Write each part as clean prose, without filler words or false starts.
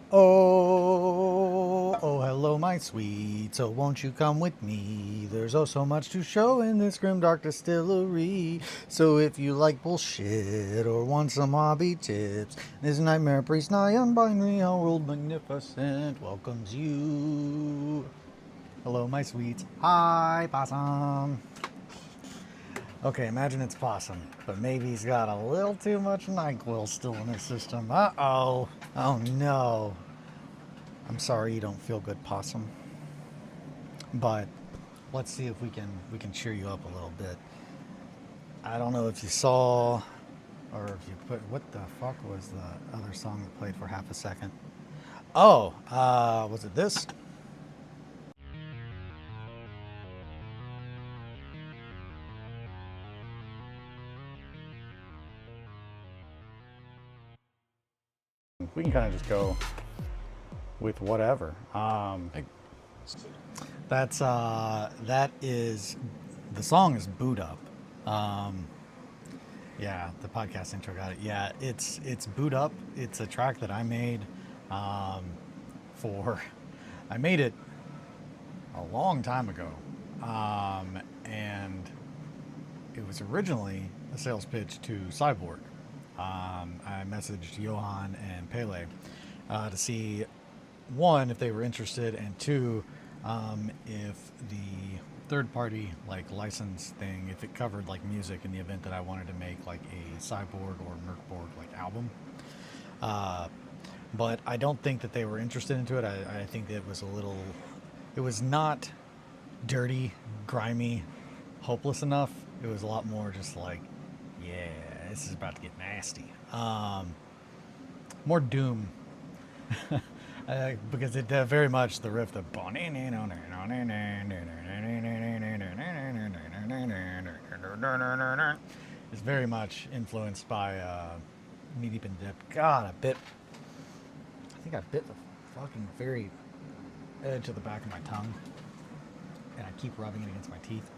Oh, hello, my sweet. So won't you come with me? There's oh so much to show in this grim dark distillery. So if you like bullshit or want some hobby tips, this nightmare priest nigh unbinary our world magnificent welcomes you. Hello, my sweets. Hi, possum. Okay, imagine it's possum, but maybe he's got a little too much NyQuil still in his system. Uh-oh. Oh no. I'm sorry you don't feel good, possum. But let's see if we can cheer you up a little bit. I don't know if you saw or if you put what the fuck was the other song that played for half a second? Oh, was it this? We can kind of just go with whatever. That is the song is Boot Up. Um, Yeah, the podcast intro got it. Yeah, it's Boot Up. It's a track that I made um, for. I made it a long time ago, and it was originally a sales pitch to Cyborg. I messaged Johan and Pele to see one if they were interested, and two if the third party like license thing if it covered like music in the event that I wanted to make like a Cyborg or Merkborg like album. Uh, but I don't think that they were interested into it. I think it was a little, it was not dirty, grimy, hopeless enough. It was a lot more just like, yeah, this is about to get nasty. More doom because it very much the riff, the is very much influenced by Knee Deep in Dip. God, I think I bit the fucking very edge of the back of my tongue, and I keep rubbing it against my teeth.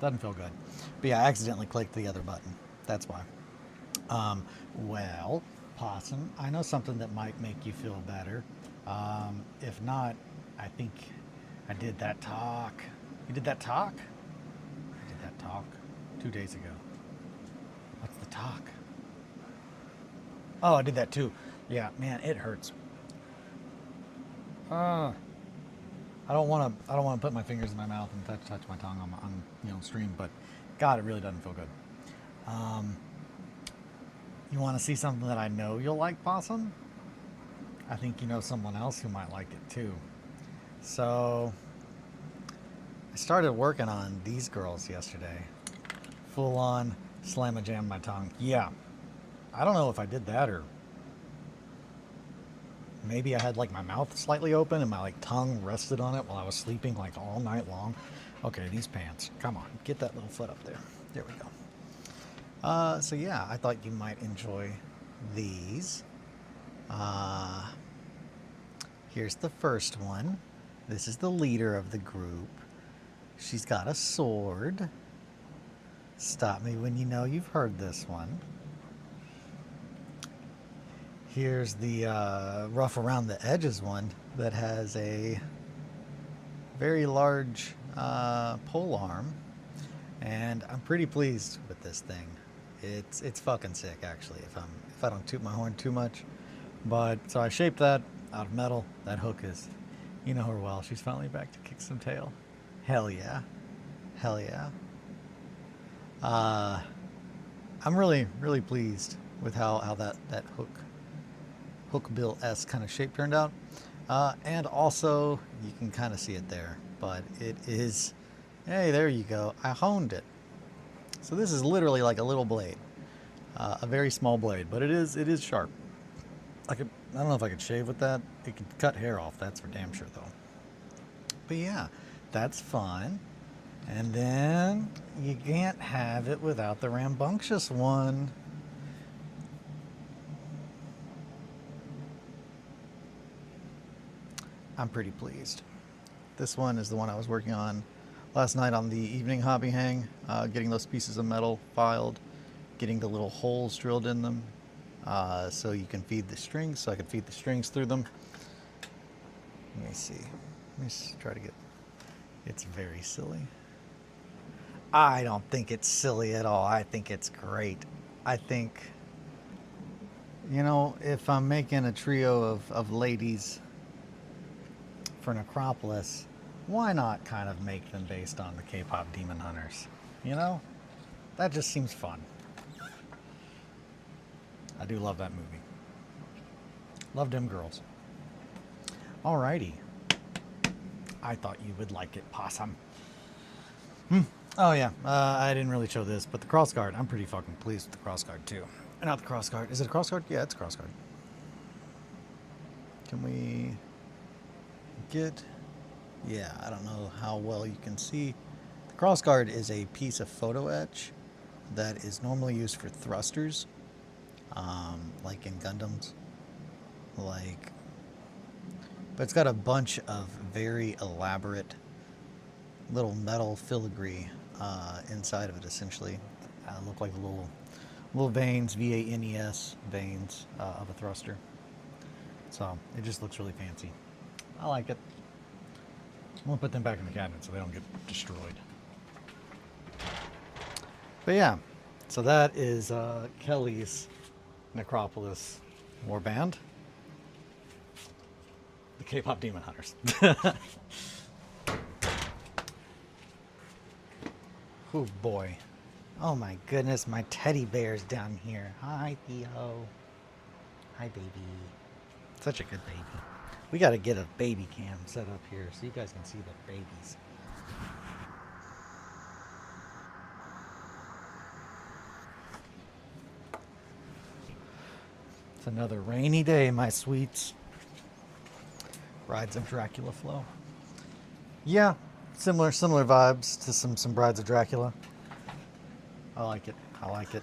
Doesn't feel good. But yeah, I accidentally clicked the other button. That's why. Well, Possum, I know something that might make you feel better. If not, I think I did that talk. You did that talk? I did that talk 2 days ago. What's the talk? Oh, I did that too. Yeah, man, it hurts. Uh, I don't want to. I don't want to put my fingers in my mouth and touch my tongue on stream, but God, it really doesn't feel good. Um, you want to see something that I know you'll like, Possum? I think you know someone else who might like it too. So I started working on these girls yesterday. Full on slam a jam my tongue. Yeah, I don't know if I did that or maybe I had like my mouth slightly open and my like tongue rested on it while I was sleeping like all night long. Okay, these pants. Come on, get that little foot up there. There we go. So yeah, I thought you might enjoy these. Uh, Here's the first one. This is the leader of the group. She's got a sword. Stop me when you know you've heard this one. Here's the rough around the edges one that has a very large pole arm, and I'm pretty pleased with this thing. It's fucking sick actually. If I don't toot my horn too much, but so I shaped that out of metal. That hook is, you know her well. She's finally back to kick some tail. Hell yeah, hell yeah. Uh, I'm really pleased with how that hook bill S kind of shape turned out. And also, you can kind of see it there, but it is, hey, there you go. I honed it. So this is literally like a little blade, a very small blade, but it is sharp. I don't know if I could shave with that. It could cut hair off, that's for damn sure though. But yeah, that's fun. And then you can't have it without the rambunctious one. I'm pretty pleased. This one is the one I was working on last night on the evening hobby hang, getting those pieces of metal filed, getting the little holes drilled in them so you can feed the strings, so I could feed the strings through them. Let me see. Let me try to get... It's very silly. I don't think it's silly at all. I think it's great. I think, you know, if I'm making a trio of ladies for Necropolis, why not kind of make them based on the K-pop Demon Hunters? You know? That just seems fun. I do love that movie. Love them girls. Alrighty. I thought you would like it, Possum. Oh yeah, I didn't really show this, but the crossguard, I'm pretty fucking pleased with the crossguard too. Not the crossguard. Is it a crossguard? Yeah, it's a crossguard. Can we get... Yeah, I don't know how well you can see. The crossguard is a piece of photo etch that is normally used for thrusters, like in Gundams. But it's got a bunch of very elaborate little metal filigree inside of it, essentially. Look like little veins, VANES veins of a thruster. So it just looks really fancy. I like it. I'm gonna put them back in the cabinet so they don't get destroyed. But yeah, so that is Kelly's Necropolis warband. The K-pop Demon Hunters. Oh boy. Oh my goodness, my teddy bear's down here. Hi, Theo. Hi, baby. Such a good baby. We gotta get a baby cam set up here so you guys can see the babies. It's another rainy day, my sweets. Brides of Dracula flow. Yeah, similar vibes to some Brides of Dracula. I like it. I like it.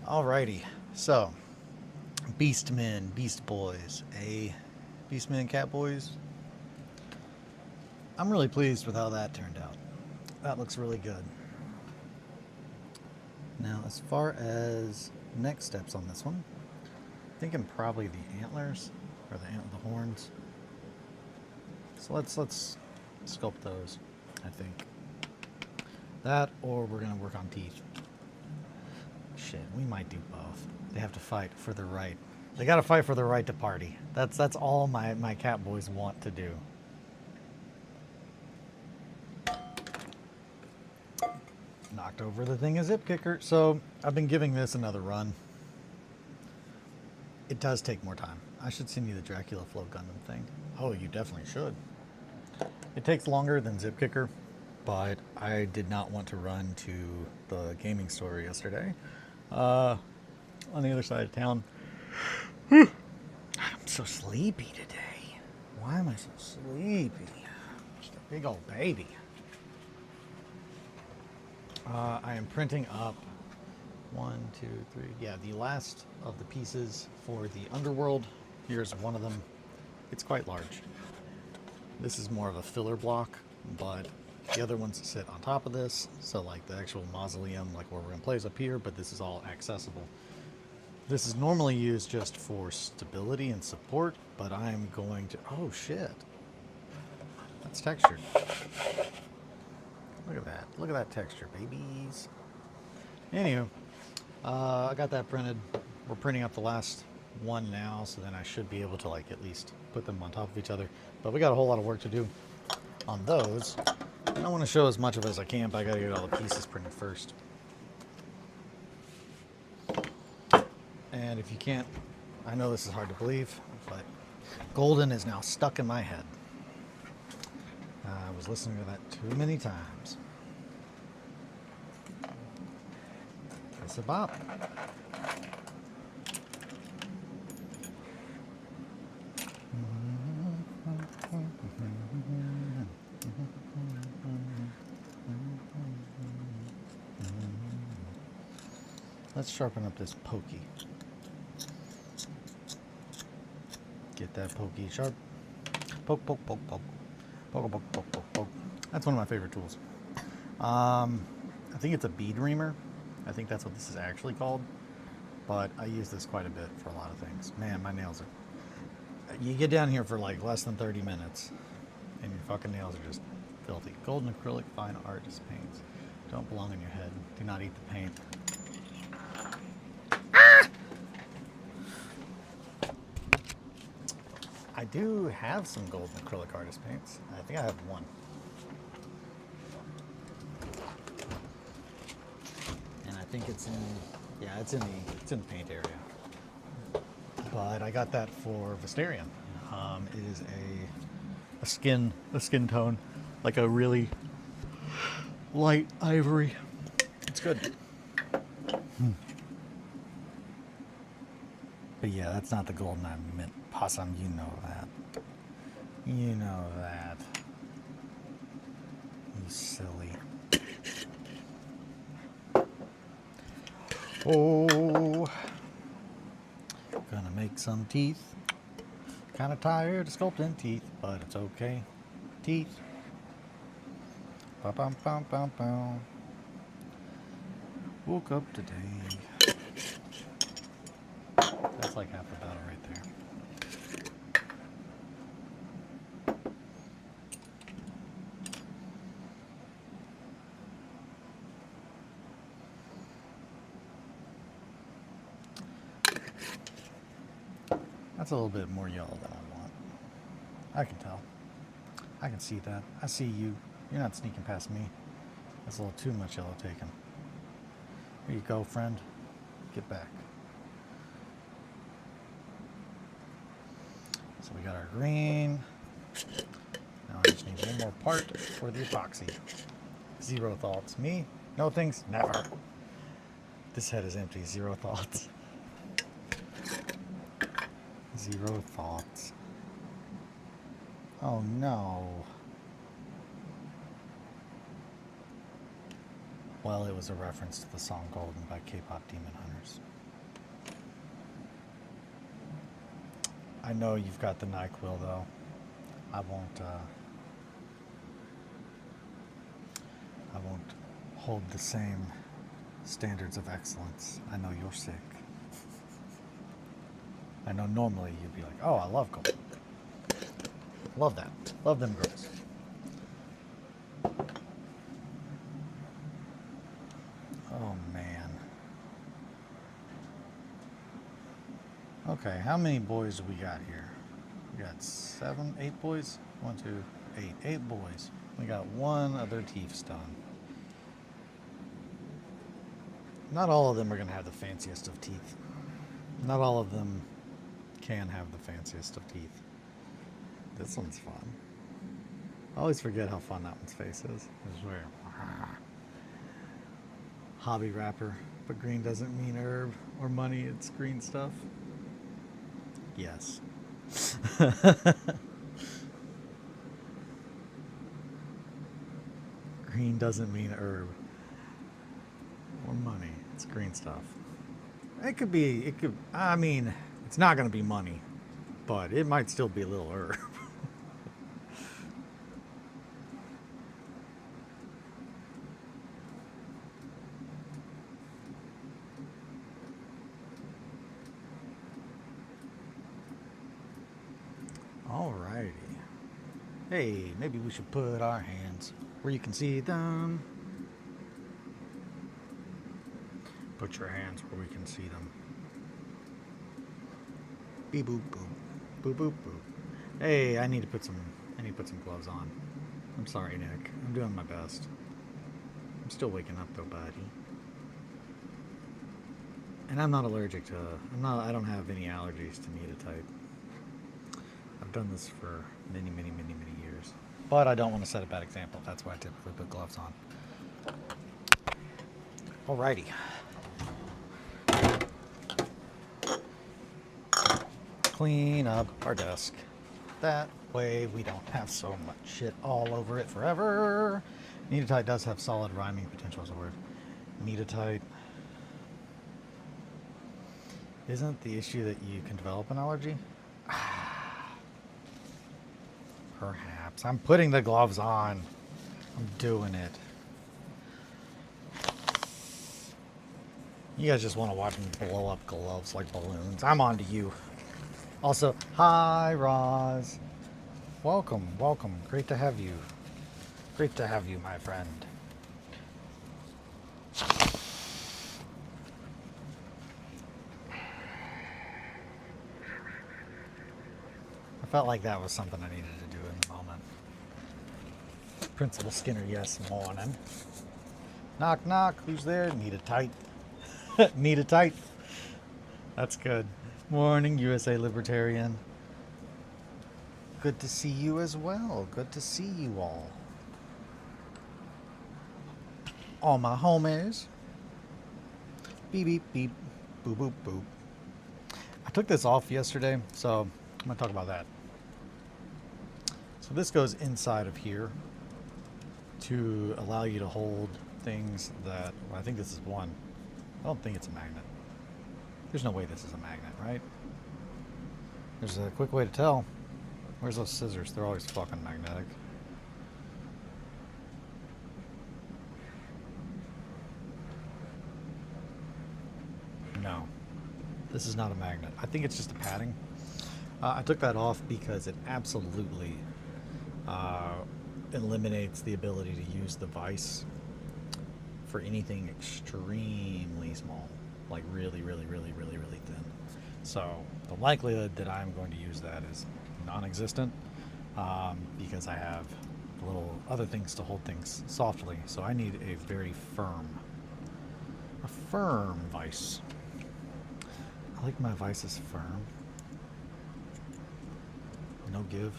Alrighty. So, Beastmen, Beast Boys, Beastmen and Catboys. I'm really pleased with how that turned out. That looks really good. Now, as far as next steps on this one, I'm thinking probably the antlers or the horns. So let's sculpt those, I think. That, or we're gonna work on teeth. Shit, we might do both. They have to fight for the right. They gotta fight for the right to party. That's all my cat boys want to do. Knocked over the thing a zip kicker. So I've been giving this another run. It does take more time. I should send you the Dracula Flow Gundam thing. Oh, you definitely should. It takes longer than zip kicker, but I did not want to run to the gaming store yesterday on the other side of town. I'm so sleepy today. Why am I so sleepy? Just a big old baby. I am printing up 1, 2, 3. Yeah, the last of the pieces for the underworld. Here's one of them. It's quite large. This is more of a filler block, but the other ones sit on top of this. So like the actual mausoleum, like where we're gonna play is up here, but this is all accessible. This is normally used just for stability and support, but I'm going to, oh shit. That's textured. Look at that. Look at that texture, babies. Anywho, I got that printed. We're printing up the last one now, so then I should be able to like at least put them on top of each other. But we got a whole lot of work to do on those. I don't want to show as much of it as I can, but I gotta get all the pieces printed first. And if you can't, I know this is hard to believe, but Golden is now stuck in my head. I was listening to that too many times. It's a bop. Let's sharpen up this pokey. Get that pokey sharp. Poke, poke, poke, poke. Poke, poke, poke, poke, poke. That's one of my favorite tools. I think it's a bead reamer. I think that's what this is actually called. But I use this quite a bit for a lot of things. Man, my nails are You get down here for like less than 30 minutes, and your fucking nails are just filthy. Golden acrylic fine artist paints don't belong in your head. Do not eat the paint. I do have some golden acrylic artist paints. I think I have one. And I think it's in, yeah, it's in the paint area. But I got that for Visterion. It is a skin tone, like a really light ivory. It's good. But yeah, that's not the golden I meant. Possum, you know that. You know that. You silly. Oh. Gonna make some teeth. Kinda tired of sculpting teeth, but it's okay. Teeth. Bum, bum, bum, bum, bum. Woke up today. That's like half the battle right there. That's a little bit more yellow than I want. I can tell. I can see that. I see you. You're not sneaking past me. That's a little too much yellow taken. Here you go, friend. Get back. So we got our green. Now I just need one more part for the epoxy. Zero thoughts. Me? No things? Never. This head is empty. Zero thoughts. Zero thoughts. Oh no. Well, it was a reference to the song Golden by K-pop Demon Hunters. I know you've got the NyQuil though. I won't hold the same standards of excellence. I know you're sick. I know normally you'd be like, oh, I love gold. Love that. Love them girls. Oh, man. Okay, how many boys do we got here? We got 7, 8 boys? 1, 2, 8. 8 boys. We got one other teeth done. Not all of them are going to have the fanciest of teeth. Not all of them can have the fanciest of teeth. This one's fun. I always forget how fun that one's face is. I swear. Hobby wrapper, but green doesn't mean herb or money, it's green stuff. Yes. Green doesn't mean herb or money, it's green stuff. I mean, it's not going to be money, but it might still be a little herb. Alrighty. Hey, maybe we should put our hands where you can see them. Put your hands where we can see them. Beep boop boop. Boop boop boop. Hey, I need to put some gloves on. I'm sorry, Nick. I'm doing my best. I'm still waking up though, buddy. And I'm not allergic to I don't have any allergies to Neatotite. I've done this for many years. But I don't want to set a bad example. That's why I typically put gloves on. Alrighty. Clean up our desk. That way we don't have so much shit all over it forever. Neatotite does have solid rhyming potential as a word. Neatotite. Isn't the issue that you can develop an allergy? Perhaps. I'm putting the gloves on. I'm doing it. You guys just want to watch me blow up gloves like balloons. I'm on to you. Also, hi, Roz. Welcome, welcome. Great to have you. Great to have you, my friend. I felt like that was something I needed to do in the moment. Principal Skinner, yes, morning. Knock, knock. Who's there? Need a tight. Need a tight. That's good. Morning, USA Libertarian. Good to see you as well. Good to see you all. All my homies. Beep, beep, beep. Boop, boop, boop. I took this off yesterday, so I'm going to talk about that. So this goes inside of here to allow you to hold things that, well, I think this is one. I don't think it's a magnet. There's no way this is a magnet, right? There's a quick way to tell. Where's those scissors? They're always fucking magnetic. No. This is not a magnet. I think it's just a padding. I took that off because it absolutely eliminates the ability to use the vise for anything extremely small, like really, really, really, really, really thin. So the likelihood that I'm going to use that is non-existent because I have little other things to hold things softly. So I need a very firm vise. I like my vices firm. No give.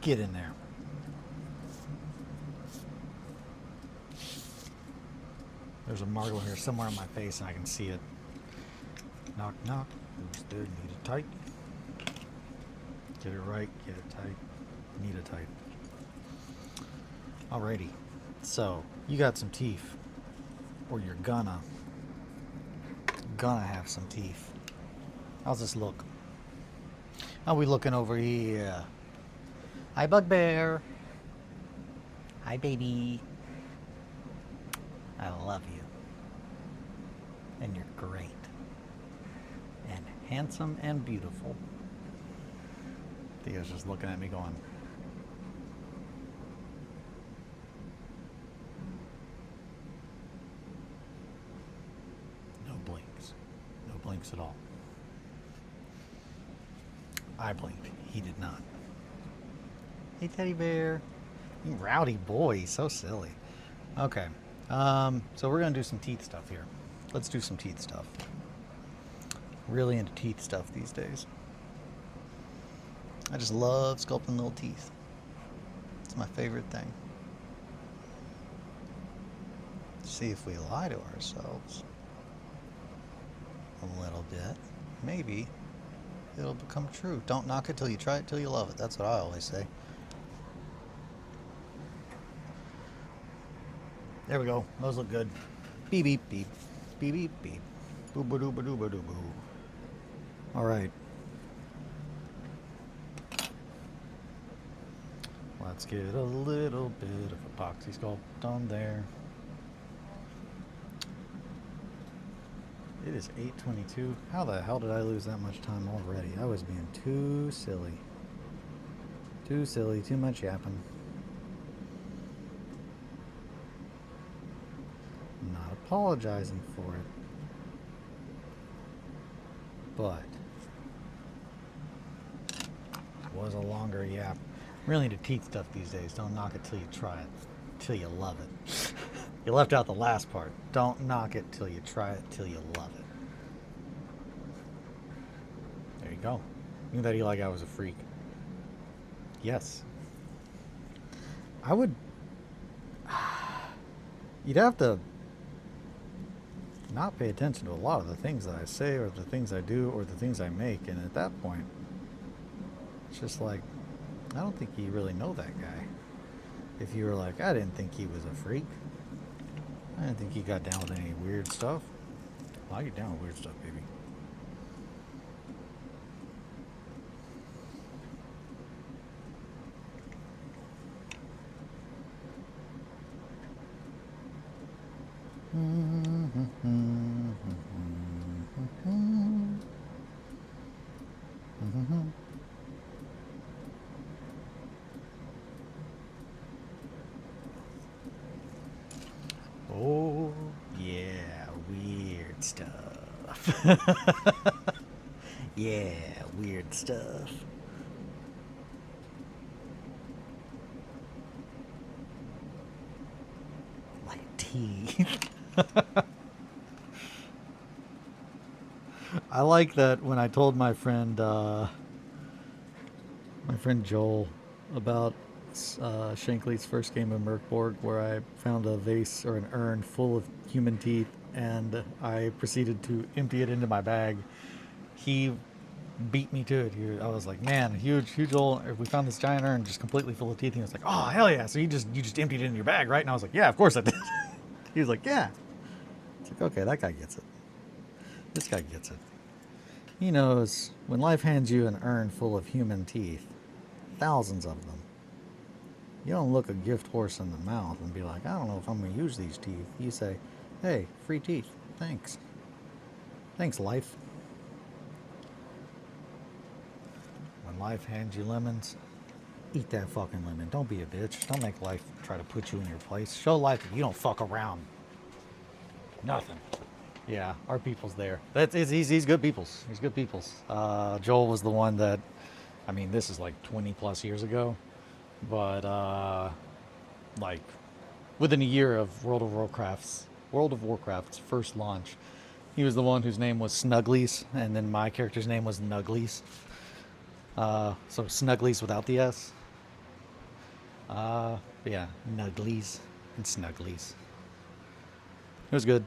Get in there. There's a marble here somewhere on my face and I can see it. Knock, knock. Who's there? Need it tight. Get it right. Get it tight. Need it tight. Alrighty. So, you got some teeth. Or you're gonna have some teeth. How's this look? How we looking over here? Hi, Bugbear. Hi, baby. I love you. And you're great. And handsome and beautiful. Theo's just looking at me going, no blinks. No blinks at all. I blinked. He did not. Hey, teddy bear. You rowdy boy. So silly. Okay. So we're going to do some teeth stuff here. Let's do some teeth stuff. Really into teeth stuff these days. I just love sculpting little teeth. It's my favorite thing. See if we lie to ourselves a little bit. Maybe it'll become true. Don't knock it till you try it till you love it. That's what I always say. There we go. Those look good. Beep, beep, beep. Beep, beep, beep. Boo, ba, doo, ba, doo, ba, doo, boo. All right. Let's get a little bit of epoxy sculpt on there. It is 8:22. How the hell did I lose that much time already? I was being too silly. Too silly. Too much yapping. Not apologizing for it. But it was a longer yap. Really into teeth stuff these days. Don't knock it till you try it. Till you love it. You left out the last part. Don't knock it till you try it till you love it. There you go. Knew that Eli guy was a freak. Yes. I would... You'd have to not pay attention to a lot of the things that I say or the things I do or the things I make. And at that point, it's just like, I don't think you really know that guy. if you were like, I didn't think he was a freak. I didn't think he got down with any weird stuff. Well, I get down with weird stuff, baby. Oh, yeah, weird stuff. Yeah, weird stuff. Like teeth. I like that when I told my friend Joel about Shankly's first game of Merkborg, where I found a vase or an urn full of human teeth, and I proceeded to empty it into my bag. He beat me to it. I was like, man, huge old. We found this giant urn just completely full of teeth. And he was like, oh hell yeah! So you just emptied it in your bag, right? And I was like, yeah, of course I did. He was like, yeah. It's like, okay, that guy gets it. This guy gets it. He knows when life hands you an urn full of human teeth, thousands of them. You don't look a gift horse in the mouth and be like, I don't know if I'm going to use these teeth. You say, hey, free teeth. Thanks. Thanks, life. When life hands you lemons, eat that fucking lemon. Don't be a bitch. Don't make life try to put you in your place. Show life that you don't fuck around. Nothing. Yeah, our people's there. He's good people's. He's good people's. Joel was the one that, I mean, this is like 20 plus years ago. But like within a year of World of Warcraft's first launch, he was the one whose name was Snugglies, and then my character's name was Nugglies. So Snugglies without the S. Yeah, Nugglies and Snugglies. It was good.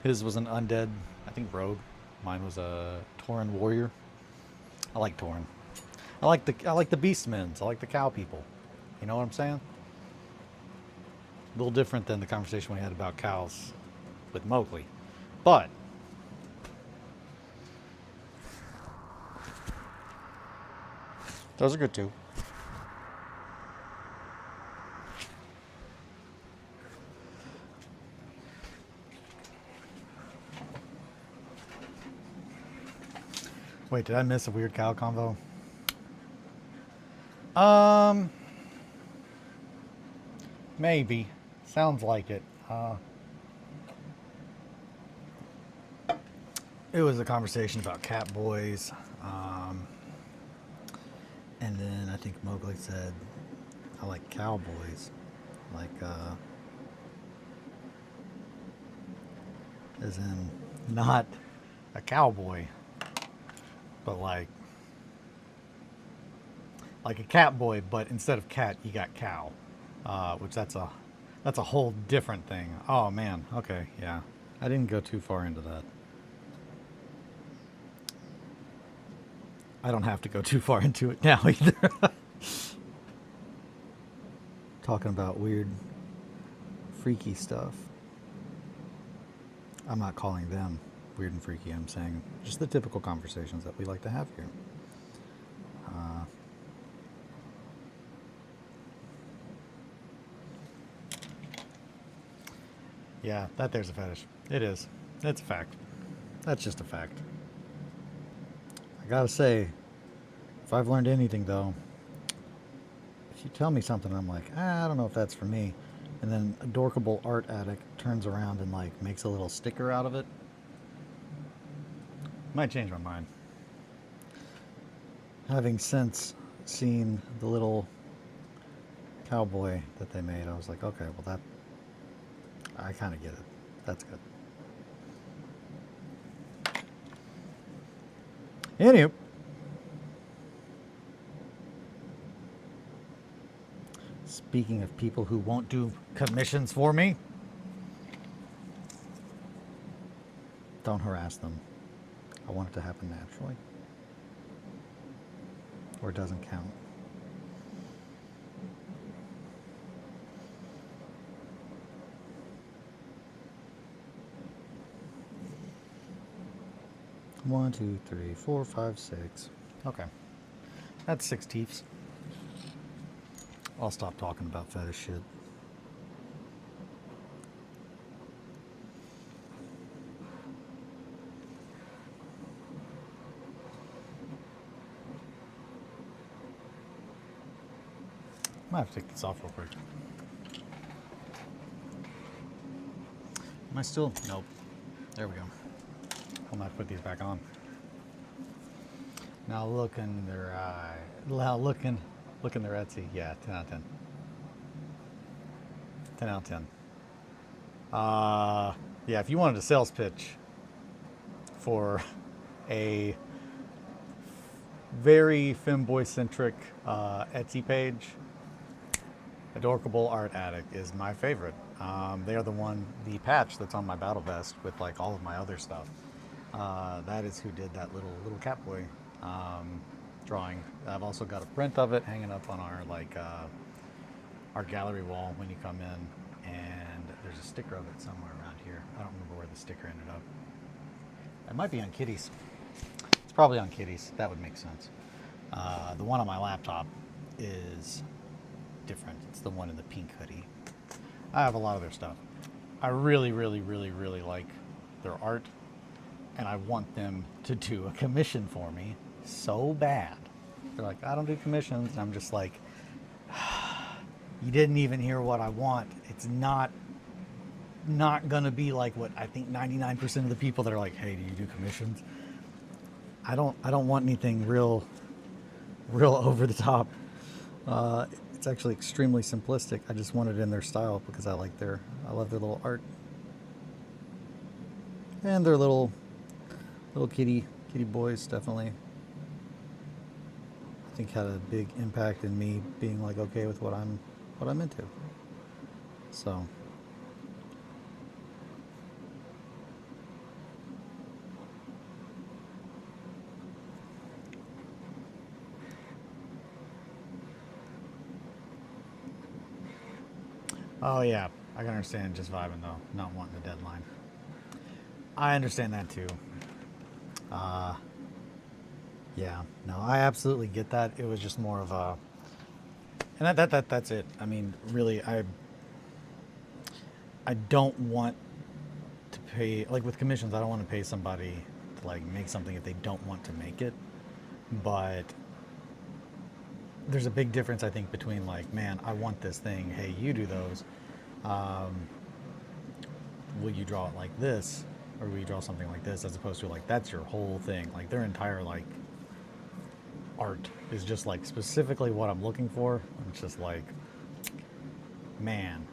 His was an undead, I think, rogue. Mine was a Tauren warrior. I like Tauren. I like the beastmen. I like the cow people. You know what I'm saying? A little different than the conversation we had about cows with Mowgli. But those are good too. Wait, did I miss a weird cow convo? Maybe. Sounds like it. It was a conversation about cat boys. And then I think Mowgli said, I like cowboys. Like, as in, not a cowboy, but like a cat boy, but instead of cat, you got cow. Which that's a whole different thing. Oh man, okay, yeah. I didn't go too far into that. I don't have to go too far into it now either. Talking about weird, freaky stuff. I'm not calling them weird and freaky. I'm saying just the typical conversations that we like to have here. Yeah, that there's a fetish. It is. It's a fact. That's just a fact. I gotta say, if I've learned anything though, if you tell me something, I'm like, I don't know if that's for me. And then a dorkable art addict turns around and like makes a little sticker out of it. Might change my mind. Having since seen the little cowboy that they made, I was like, okay, well that, I kind of get it. That's good. Anywho. Speaking of people who won't do commissions for me, don't harass them. I want it to happen naturally. Or it doesn't count. 1, 2, 3, 4, 5, 6. Okay. That's 6 teeths. I'll stop talking about fetish shit. I might have to take this off real quick. Am I still? Nope. There we go. I might put these back on. Now look in their eye. Now look in their Etsy. Yeah, 10 out of 10. 10 out of 10. Yeah, if you wanted a sales pitch for a very femboy-centric Etsy page, Adorkable Art Addict is my favorite. They are the patch that's on my battle vest with like all of my other stuff. That is who did that little Catboy drawing. I've also got a print of it hanging up on our gallery wall when you come in, and there's a sticker of it somewhere around here. I don't remember where the sticker ended up. It might be on Kitty's. It's probably on Kitty's. That would make sense. The one on my laptop is different. It's the one in the pink hoodie. I have a lot of their stuff. I really, really, really, really like their art, and I want them to do a commission for me so bad. They're like, I don't do commissions, and I'm just like, you didn't even hear what I want. It's not gonna be like what I think 99% of the people that are like, hey, do you do commissions? I don't want anything real over the top. It's actually extremely simplistic. I just want it in their style because I love their little art. And their little kitty boys definitely, I think, had a big impact in me being like okay with what I'm into. So oh yeah, I can understand just vibing though, not wanting the deadline. I understand that too. Yeah, no, I absolutely get that. It was just more of a, and that's it. I mean, really, I don't want to pay, like with commissions, I don't want to pay somebody to like make something if they don't want to make it. But there's a big difference, I think, between like, man, I want this thing. Hey, you do those. Will you draw it like this? Or will you draw something like this, as opposed to like, that's your whole thing. Like their entire like art is just like specifically what I'm looking for. It's just like, man,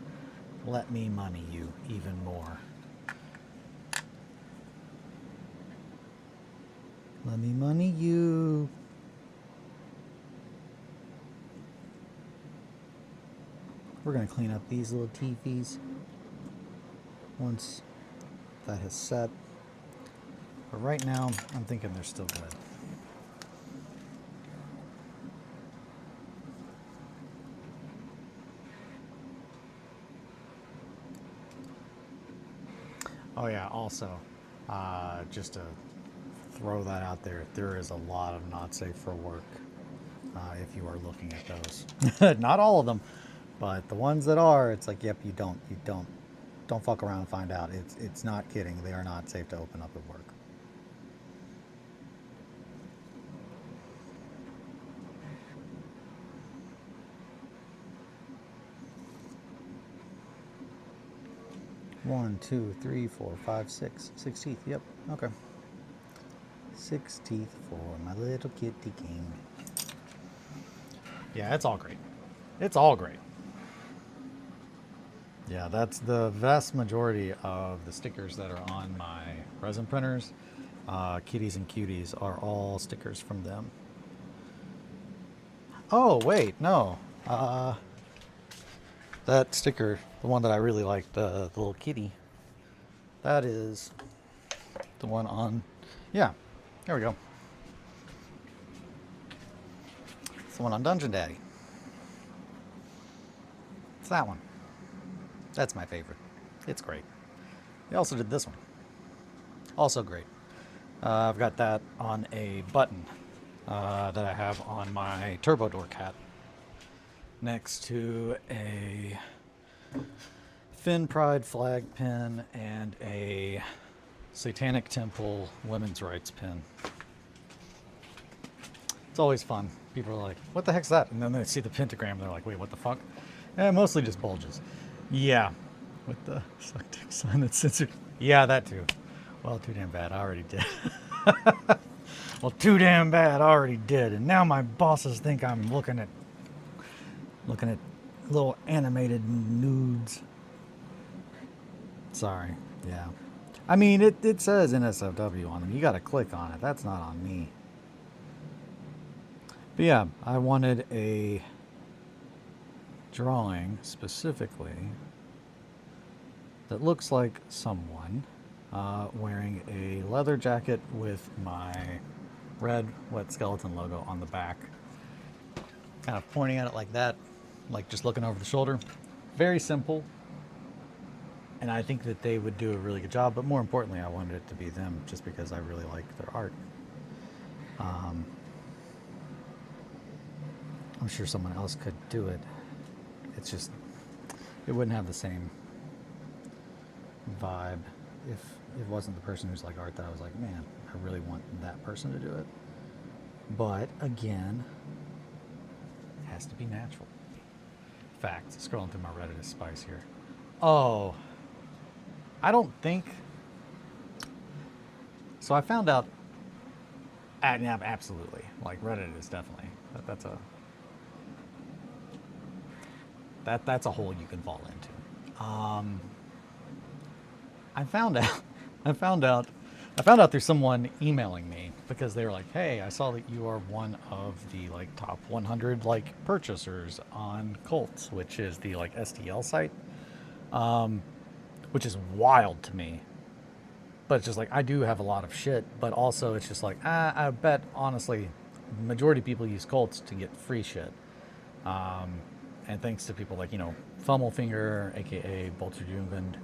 let me money you even more. Let me money you. We're going to clean up these little teefies once that has set. But right now, I'm thinking they're still good. Oh yeah, also, just to throw that out there, there is a lot of not safe for work if you are looking at those. Not all of them, but the ones that are, it's like, yep, you don't fuck around and find out. It's not kidding. They are not safe to open up at work. One, two, three, four, five, six. 6 teeth. Yep. Okay. 6 teeth for my little kitty king. Yeah, it's all great. It's all great. Yeah, that's the vast majority of the stickers that are on my resin printers. Kitties and Cuties are all stickers from them. Oh, wait, no. That sticker, the one that I really like, the little kitty, that is the one on, yeah, there we go. It's the one on Dungeon Daddy. It's that one. That's my favorite. It's great. They also did this one. Also great. I've got that on a button that I have on my turbo door cat, next to a Finn Pride flag pin and a Satanic Temple women's rights pin. It's always fun. People are like, what the heck's that? And then they see the pentagram and they're like, wait, what the fuck? Mostly just bulges. Yeah. With the suck dick sign that's censored. Yeah, that too. Well, too damn bad. I already did. Well, too damn bad. I already did. And now my bosses think I'm looking at little animated nudes. Sorry. Yeah. I mean, it says NSFW on them. You got to click on it. That's not on me. But yeah, I wanted a drawing specifically that looks like someone wearing a leather jacket with my RedWetSkeleton logo on the back. Kind of pointing at it like that, like just looking over the shoulder. Very simple. And I think that they would do a really good job, but more importantly, I wanted it to be them just because I really like their art. I'm sure someone else could do it. It's just, it wouldn't have the same vibe if it wasn't the person who's like art that I was like, man, I really want that person to do it. But again, it has to be natural. Fact, scrolling through my Reddit is spice here. Oh, I don't think. So I found out, yeah, absolutely. Like Reddit is definitely, that's a hole you can fall into. I found out through someone emailing me because they were like, "Hey, I saw that you are one of the like top 100 like purchasers on Colts, which is the like STL site." Which is wild to me. But it's just like, I do have a lot of shit, but also it's just like, I bet honestly, the majority of people use Colts to get free shit. And thanks to people like, Fummelfinger, aka Bolterjugend,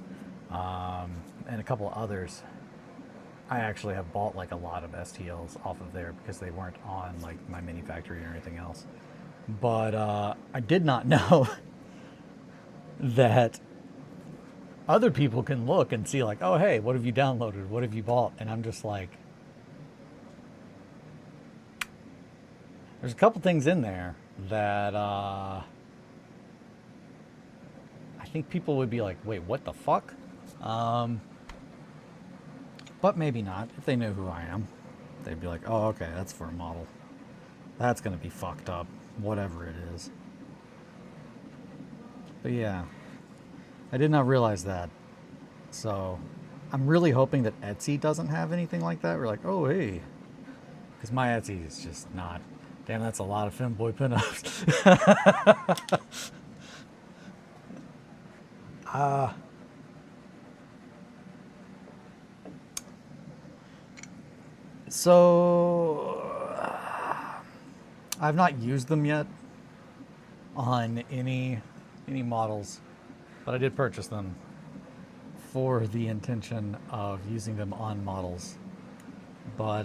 and a couple of others, I actually have bought like a lot of STLs off of there because they weren't on like my mini factory or anything else. But I did not know that other people can look and see like, oh, hey, what have you downloaded? What have you bought? And I'm just like, there's a couple things in there that I think people would be like, wait, what the fuck? But maybe not. If they know who I am, they'd be like, oh, okay, that's for a model. That's going to be fucked up, whatever it is. But yeah, I did not realize that. So I'm really hoping that Etsy doesn't have anything like that. We're like, oh, hey. Because my Etsy is just not. Damn, that's a lot of femboy pinups. So I've not used them yet on any models, but I did purchase them for the intention of using them on models. But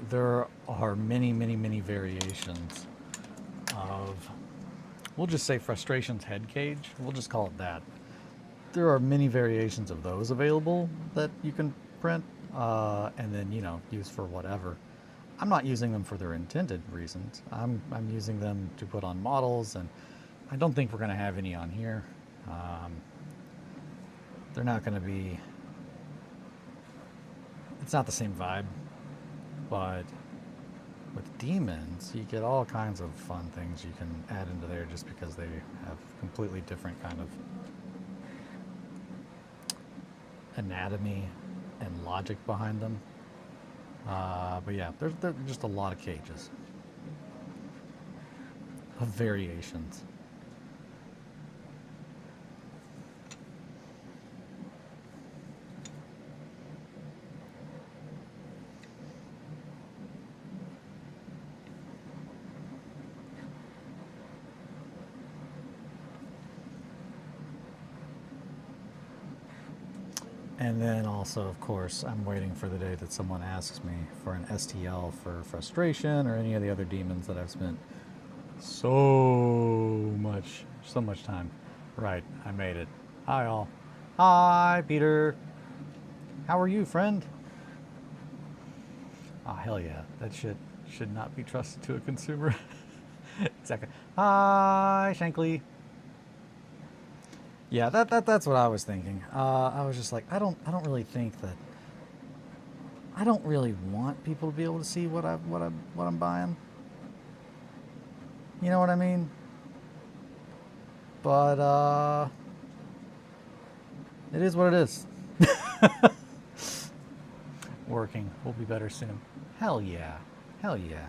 there are many variations of, we'll just say Frustrations head cage. We'll just call it that. There are many variations of those available that you can print and then, use for whatever. I'm not using them for their intended reasons. I'm using them to put on models, and I don't think we're going to have any on here. They're not going to be, it's not the same vibe, but with demons, you get all kinds of fun things you can add into there just because they have completely different kind of anatomy and logic behind them. But yeah, there's just a lot of cages of variations. And then also, of course, I'm waiting for the day that someone asks me for an STL for frustration or any of the other demons that I've spent so much time. Right, I made it. Hi, all. Hi, Peter. How are you, friend? Oh, hell yeah. That shit should not be trusted to a consumer. Exactly. Hi, Shankly. Yeah, that's what I was thinking. I was just like, I don't really think that. I don't really want people to be able to see what I'm buying. You know what I mean? But it is what it is. Working. We'll be better soon. Hell yeah. Hell yeah.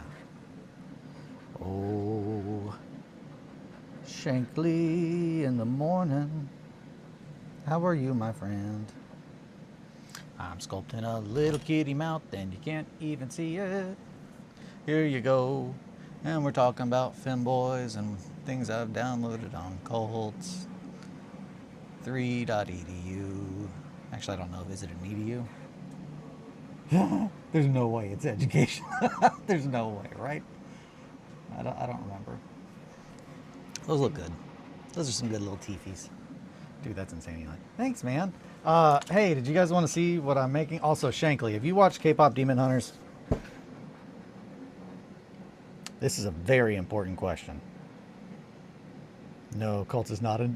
Oh, Shankly in the morning. How are you, my friend? I'm sculpting a little kitty mouth and you can't even see it. Here you go. And we're talking about femboys and things I've downloaded on Colts3.edu. Actually, I don't know. Is it an edu? There's no way it's education. There's no way, right? I don't remember. Those look good. Those are some good little teefies. Dude, that's insane, Eli. Thanks, man. Hey, did you guys want to see what I'm making? Also, Shankly, have you watched K-Pop Demon Hunters? This is a very important question. No, Cult is not a...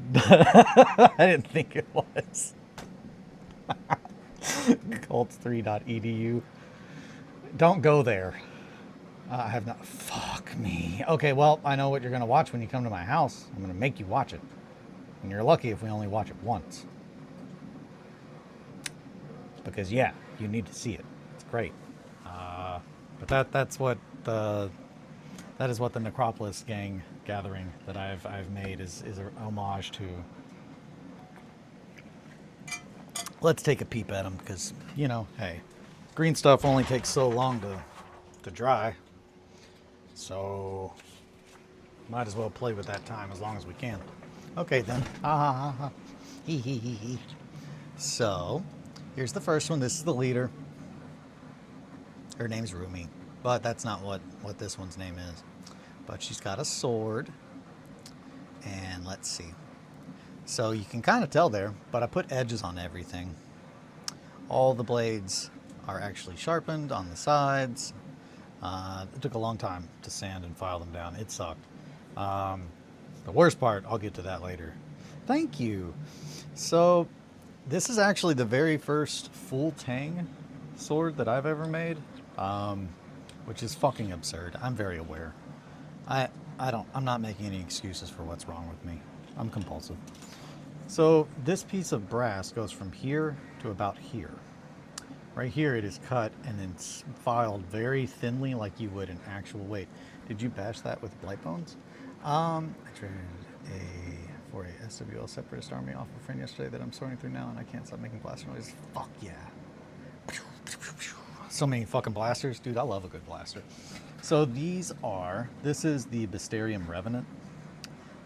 I didn't think it was. Colts3.edu. Don't go there. I have not... Fuck me. Okay, well, I know what you're going to watch when you come to my house. I'm going to make you watch it. And you're lucky if we only watch it once. Because, yeah, you need to see it. It's great. But that's what the... That is what the Necropolis gang gathering that I've made is a homage to. Let's take a peep at them because, you know, hey, green stuff only takes so long to dry. So might as well play with that time as long as we can. Okay then. Ha ha ha ha. Hee hee hee hee. So here's the first one. This is the leader. Her name's Rumi, but that's not what this one's name is. But she's got a sword, and let's see. So you can kind of tell there, but I put edges on everything. All the blades are actually sharpened on the sides. It took a long time to sand and file them down. It sucked. The worst part, I'll get to that later. Thank you. So this is actually the very first full tang sword that I've ever made, which is fucking absurd. I'm very aware. I'm not making any excuses for what's wrong with me. I'm compulsive. So this piece of brass goes from here to about here. Right here it is cut and then filed very thinly like you would an actual weight. Did you bash that with blight bones? I traded for a SWL separatist army off a friend yesterday that I'm sorting through now and I can't stop making blaster noises. Fuck yeah. So many fucking blasters. Dude, I love a good blaster. So this is the Bysterium Revenant.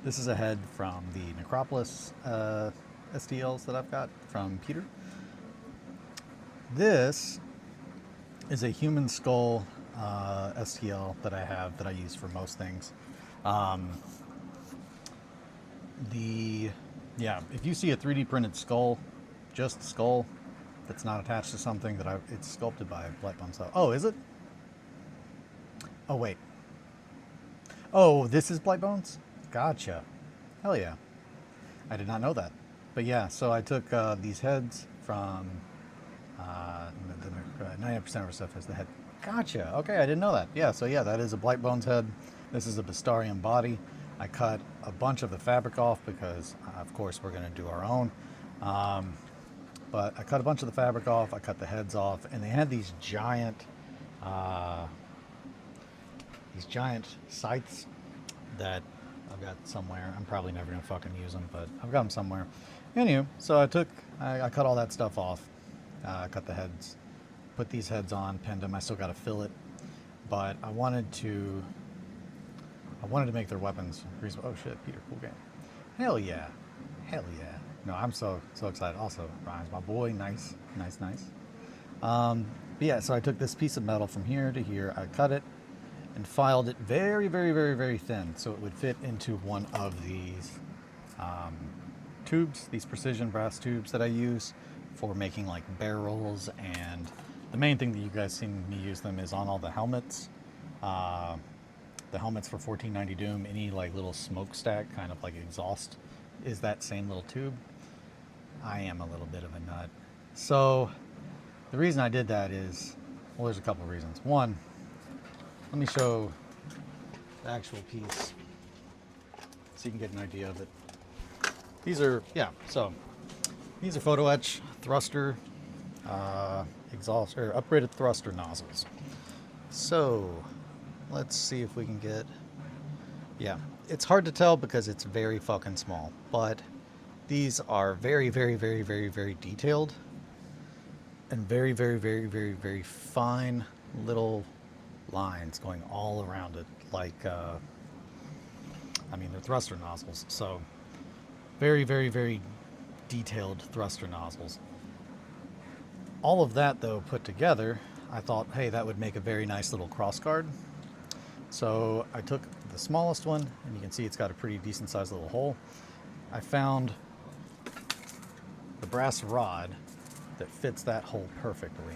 This is a head from the Necropolis STLs that I've got from Peter. This is a human skull STL that I have that I use for most things. If you see a 3D printed skull, just skull, that's not attached to something it's sculpted by Blightbone. Oh, is it? Oh, wait. Oh, this is Blightbones? Gotcha. Hell yeah. I did not know that. But yeah, so I took these heads from 90% of our stuff has the head. Gotcha. Okay, I didn't know that. Yeah, so yeah, that is a Blightbones head. This is a Bystarium body. I cut a bunch of the fabric off because, of course, we're going to do our own. But I cut a bunch of the fabric off. I cut the heads off, and they had these giant scythes that I've got somewhere. I'm probably never gonna fucking use them, but I've got them somewhere. Anyway, so I cut all that stuff off. I cut the heads, put these heads on, pinned them. I still got to fill it, but I wanted to make their weapons. Oh shit, Peter, cool game. Hell yeah, hell yeah. No, I'm so excited. Also, Ryan's my boy. Nice, nice, nice. But yeah, so I took this piece of metal from here to here. I cut it and filed it very, very, very, very thin so it would fit into one of these tubes, these precision brass tubes that I use for making like barrels. And the main thing that you guys seen me use them is on all the helmets. The helmets for 1490 Doom, any like little smokestack kind of like exhaust is that same little tube. I am a little bit of a nut. So the reason I did that is, well, there's a couple of reasons. One, let me show the actual piece so you can get an idea of it. These are, yeah, so these are photo etch thruster exhaust or upgraded thruster nozzles. So let's see if we can get, yeah, it's hard to tell because it's very fucking small, but these are very, very, very, very, very detailed and very, very, very, very, very fine little lines going all around it. Like, I mean, they're thruster nozzles, so very, very, very detailed thruster nozzles. All of that, though, put together, I thought, hey, that would make a very nice little crossguard. So I took the smallest one, and you can see it's got a pretty decent sized little hole. I found the brass rod that fits that hole perfectly.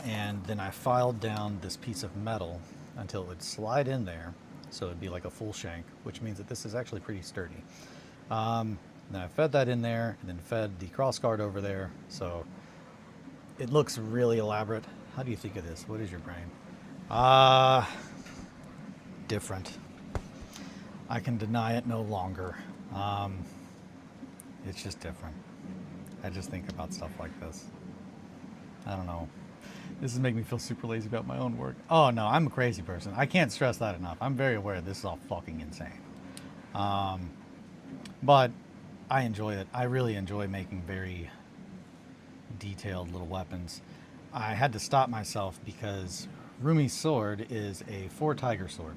And then I filed down this piece of metal until it would slide in there. So it'd be like a full shank, which means that this is actually pretty sturdy. Then I fed that in there and then fed the crossguard over there. So it looks really elaborate. How do you think of this? What is your brain? Different. I can deny it no longer. It's just different. I just think about stuff like this. I don't know. This is making me feel super lazy about my own work. Oh no, I'm a crazy person. I can't stress that enough. I'm very aware this is all fucking insane. But I enjoy it. I really enjoy making very detailed little weapons. I had to stop myself because Rumi's sword is a 4-tiger sword.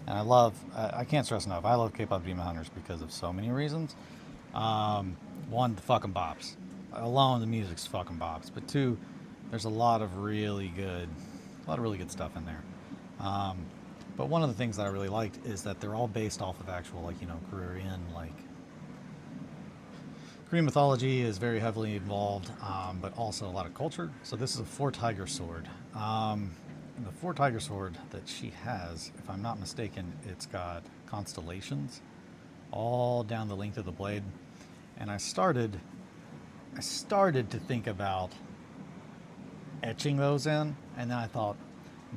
And I can't stress enough, I love K-pop Demon Hunters because of so many reasons. One, the fucking bops. Alone, the music's fucking bops. But two, there's a lot of really good stuff in there. But one of the things that I really liked is that they're all based off of actual, like, you know, Korean mythology is very heavily involved, but also a lot of culture. So this is a 4-tiger sword. The 4-tiger sword that she has, if I'm not mistaken, it's got constellations all down the length of the blade. And I started to think about etching those in, and then I thought,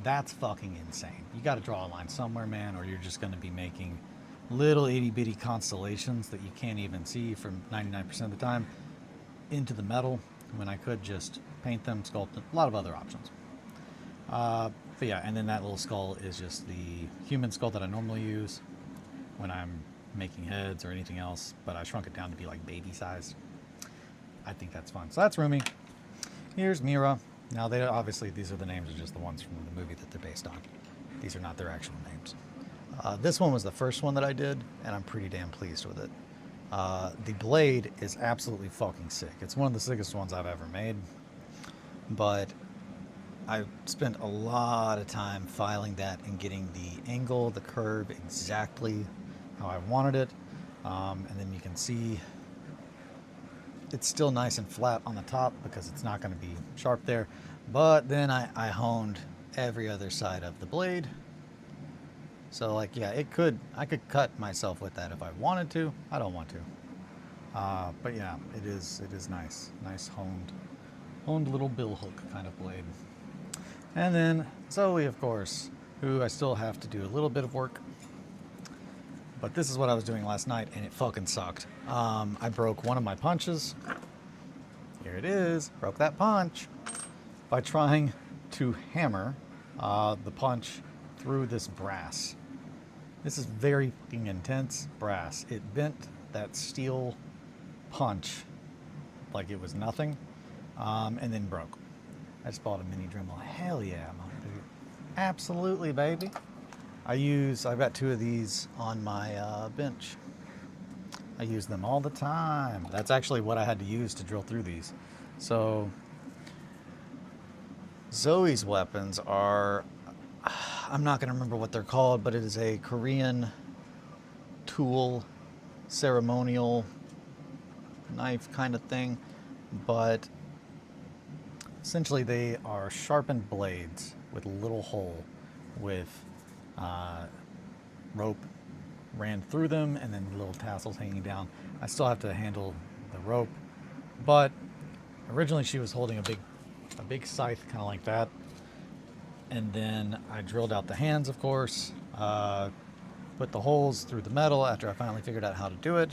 that's fucking insane. You got to draw a line somewhere, man, or you're just going to be making little itty-bitty constellations that you can't even see from 99% of the time into the metal, when I could just paint them, sculpt them, a lot of other options. But yeah, and then that little skull is just the human skull that I normally use when I'm making heads or anything else, but I shrunk it down to be like baby size. I think that's fun. So that's Rumi. Here's Mira. Now, these are the names, are just the ones from the movie that they're based on. These are not their actual names. This one was the first one that I did, and I'm pretty damn pleased with it. The blade is absolutely fucking sick. It's one of the sickest ones I've ever made, but I spent a lot of time filing that and getting the angle, the curve exactly how I wanted it. And then you can see it's still nice and flat on the top because it's not going to be sharp there. But then I honed every other side of the blade. So like, yeah, I could cut myself with that if I wanted to. I don't want to. But yeah, it is nice. Nice honed little bill hook kind of blade. And then Zoe, of course, who I still have to do a little bit of work. But this is what I was doing last night, and it fucking sucked. I broke one of my punches. Here it is. Broke that punch by trying to hammer the punch through this brass. This is very fucking intense brass. It bent that steel punch like it was nothing, and then broke. I just bought a mini Dremel. Hell yeah, dude. Absolutely, baby. I've got 2 of these on my bench. I use them all the time. That's actually what I had to use to drill through these. So Zoe's weapons are, I'm not going to remember what they're called, but it is a Korean tool, ceremonial knife kind of thing. But essentially they are sharpened blades with a little hole with rope ran through them and then little tassels hanging down. I still have to handle the rope, but originally she was holding a big scythe kind of like that, and then I drilled out the hands, of course, put the holes through the metal after I finally figured out how to do it,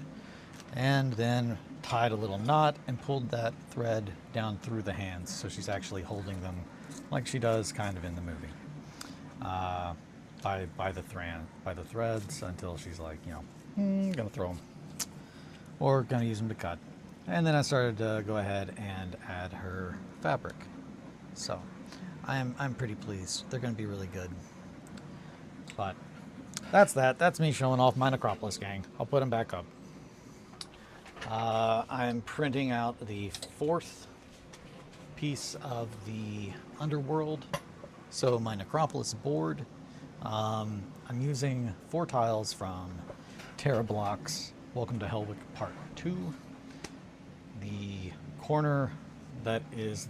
and then tied a little knot and pulled that thread down through the hands, so she's actually holding them like she does kind of in the movie, by the threads until she's like, gonna throw them or gonna use them to cut. And then I started to go ahead and add her fabric. So I'm pretty pleased. They're gonna be really good. But that's that. That's me showing off my Necropolis gang. I'll put them back up. I'm printing out the 4th piece of the Underworld. So my Necropolis board. I'm using 4 tiles from Terra Blocks Welcome to Hellwick Part 2. The corner that is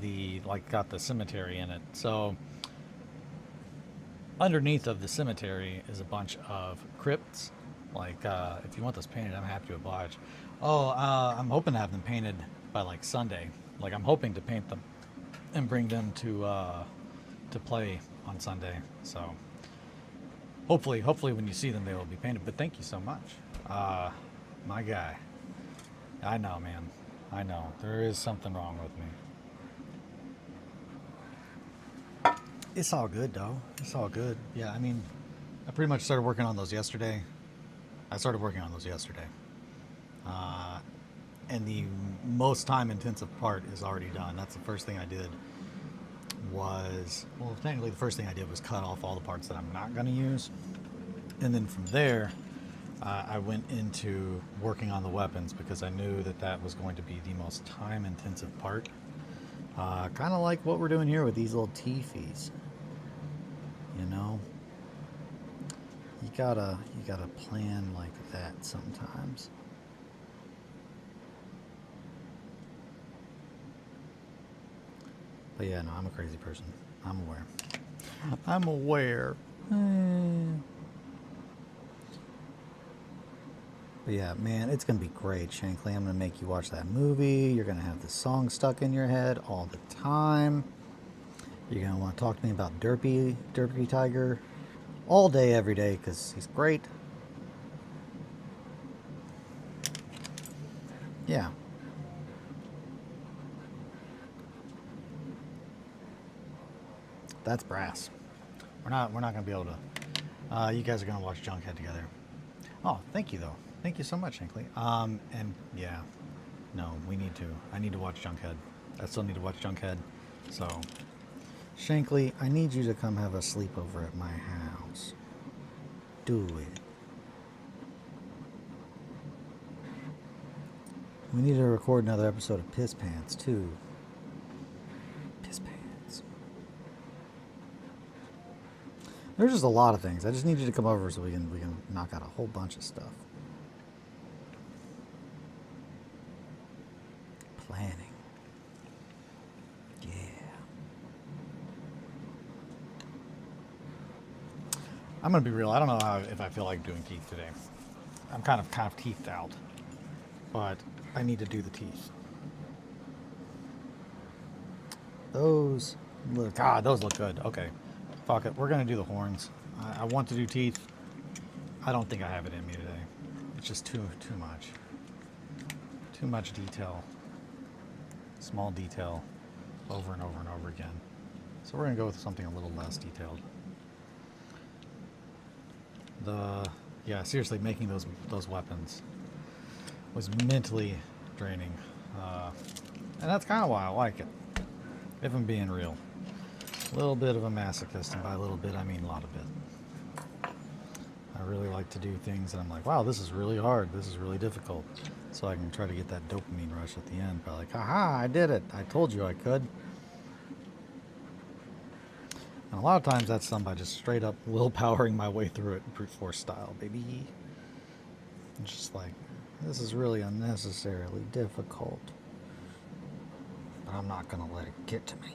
got the cemetery in it. So underneath of the cemetery is a bunch of crypts. If you want those painted, I'm happy to oblige. I'm hoping to have them painted by Sunday. I'm hoping to paint them and bring them to play on Sunday. So hopefully when you see them, they will be painted. But thank you so much, my guy. I know, man. I know there is something wrong with me. It's all good, though. It's all good. Yeah, I mean, I pretty much started working on those yesterday. And the most time-intensive part is already done. That's the first thing I did technically the first thing I did was cut off all the parts that I'm not going to use. And then from there, I went into working on the weapons because I knew that was going to be the most time-intensive part. Kind of like what we're doing here with these little teefies. You gotta plan like that sometimes. But yeah, no, I'm a crazy person. I'm aware. But yeah, man, it's gonna be great, Shankly. I'm gonna make you watch that movie. You're gonna have the song stuck in your head all the time. You're gonna want to talk to me about Derpy Tiger all day, every day, because he's great. Yeah. That's brass. We're not gonna be able to. You guys are gonna watch Junkhead together. Oh, thank you though. Thank you so much, Shankly. And yeah, no, we need to. I need to watch Junkhead. I still need to watch Junkhead. So, Shankly, I need you to come have a sleepover at my house. Do it. We need to record another episode of Piss Pants too. Piss Pants. There's just a lot of things. I just need you to come over so we can knock out a whole bunch of stuff. Planning. Yeah. I'm gonna be real. I don't know if I feel like doing teeth today. I'm kind of teethed out, but I need to do the teeth. Those look good. Okay, fuck it. We're gonna do the horns. I want to do teeth. I don't think I have it in me today. It's just too much. Too much detail. Small detail, over and over and over again. So we're gonna go with something a little less detailed. Seriously, making those weapons was mentally draining, and that's kind of why I like it. If I'm being real, a little bit of a masochist, and by a little bit I mean a lot of it. I really like to do things and I'm like, wow, this is really hard. This is really difficult. So I can try to get that dopamine rush at the end. But like, haha, I did it. I told you I could. And a lot of times that's done by just straight up willpowering my way through it, brute force style, baby. It's just like, this is really unnecessarily difficult. But I'm not going to let it get to me.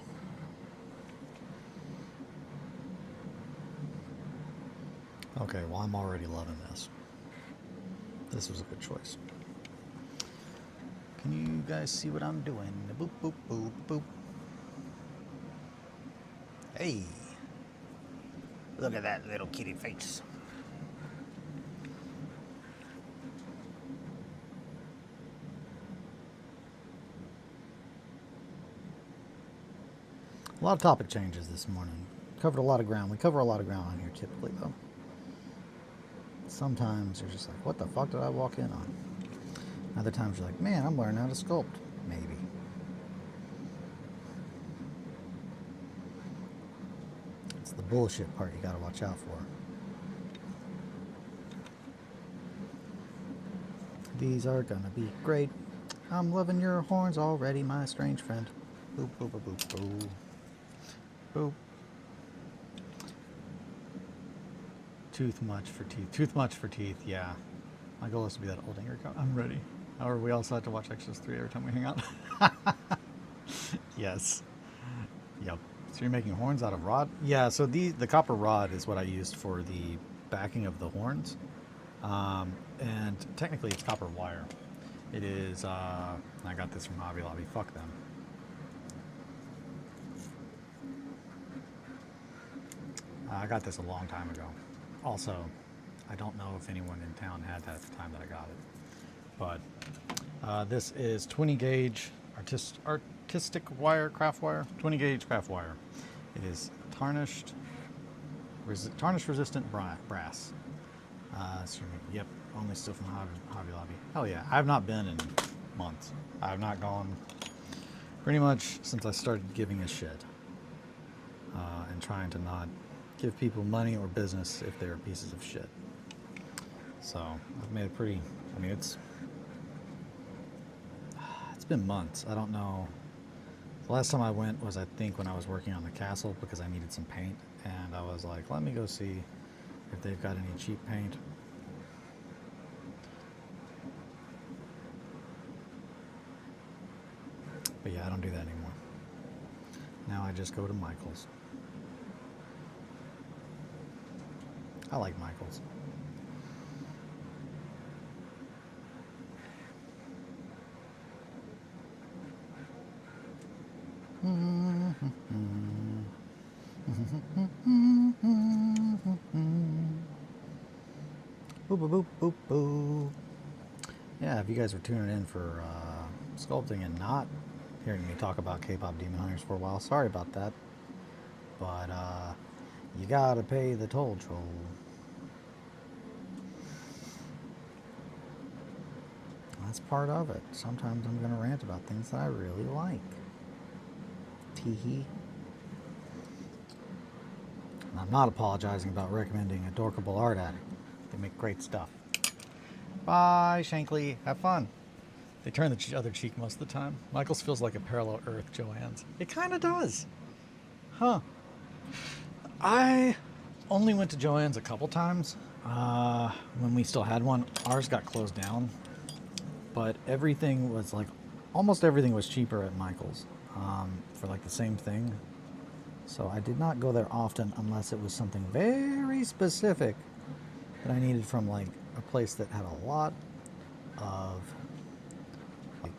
Okay, well, I'm already loving this. This was a good choice. Can you guys see what I'm doing? Boop, boop, boop, boop. Hey! Look at that little kitty face. A lot of topic changes this morning. Covered a lot of ground. We cover a lot of ground on here typically, though. Sometimes you're just like, what the fuck did I walk in on? Other times you're like, man, I'm learning how to sculpt. Maybe. It's the bullshit part you gotta watch out for. These are gonna be great. I'm loving your horns already, my strange friend. Boop, boop, boop, boop, boop. Boop. Tooth much for teeth. Tooth much for teeth, yeah. My goal is to be that old anger cow. I'm ready. Or we also have to watch Extras 3 every time we hang out. Yes. Yep. So you're making horns out of rod? Yeah, so the copper rod is what I used for the backing of the horns. And technically it's copper wire. It is, I got this from Hobby Lobby. Fuck them. I got this a long time ago. Also, I don't know if anyone in town had that at the time that I got it. But this is 20 gauge artistic wire, craft wire. 20 gauge craft wire. It is tarnished resistant brass. Yep, only still from Hobby Lobby. Hell yeah, I've not been in months. I've not gone pretty much since I started giving a shit. And trying to not give people money or business if they're pieces of shit. So I've made it pretty, I mean, it's been months. I don't know. The last time I went was, I think, when I was working on the castle because I needed some paint. And I was like, let me go see if they've got any cheap paint. But yeah, I don't do that anymore. Now I just go to Michael's. I like Michael's. Boop, boop, boop, boop, boop. Yeah, if you guys were tuning in for sculpting and not hearing me talk about K-pop Demon Hunters for a while, sorry about that. But you gotta pay the toll, troll. That's part of it. Sometimes I'm gonna rant about things that I really like. Teehee. And I'm not apologizing about recommending Adorkable Art Addict. They make great stuff. Bye, Shankly. Have fun. They turn the other cheek most of the time. Michael's feels like a parallel Earth, Joanne's. It kind of does. Huh. I only went to Joanne's a couple times when we still had one. Ours got closed down. But everything was like, almost everything was cheaper at Michael's for like the same thing. So I did not go there often unless it was something very specific that I needed from like a place that had a lot of like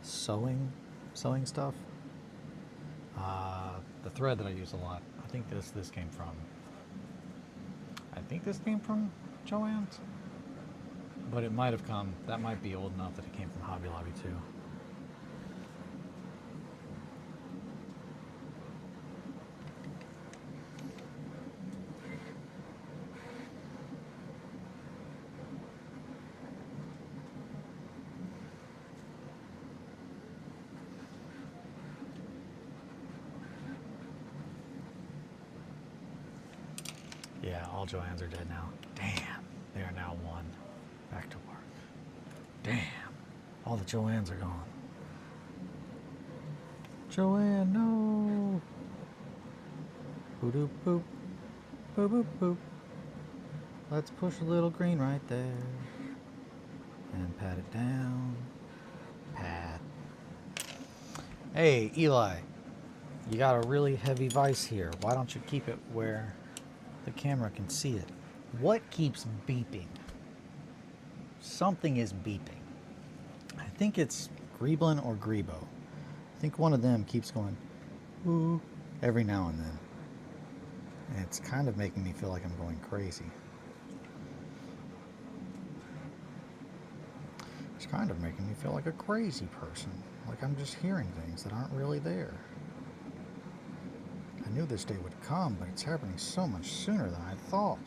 sewing stuff. The thread that I use a lot. I think this came from. I think this came from Joann's, but it might have come. That might be old enough that it came from Hobby Lobby too. yeah, all Joannes are dead now. Damn, they are now one. Back to work. Damn, all the Joannes are gone. Joanne, no. Boop doop boop. Boop boop boop. Let's push a little green right there. And pat it down. Pat. Hey, Eli. You got a really heavy vise here. Why don't you keep it where the camera can see it? What keeps beeping? Something is beeping. I think it's Greeblin or Grebo. I think one of them keeps going, ooh, every now and then. And it's kind of making me feel like I'm going crazy. It's kind of making me feel like a crazy person. Like I'm just hearing things that aren't really there. I knew this day would come, but it's happening so much sooner than I thought.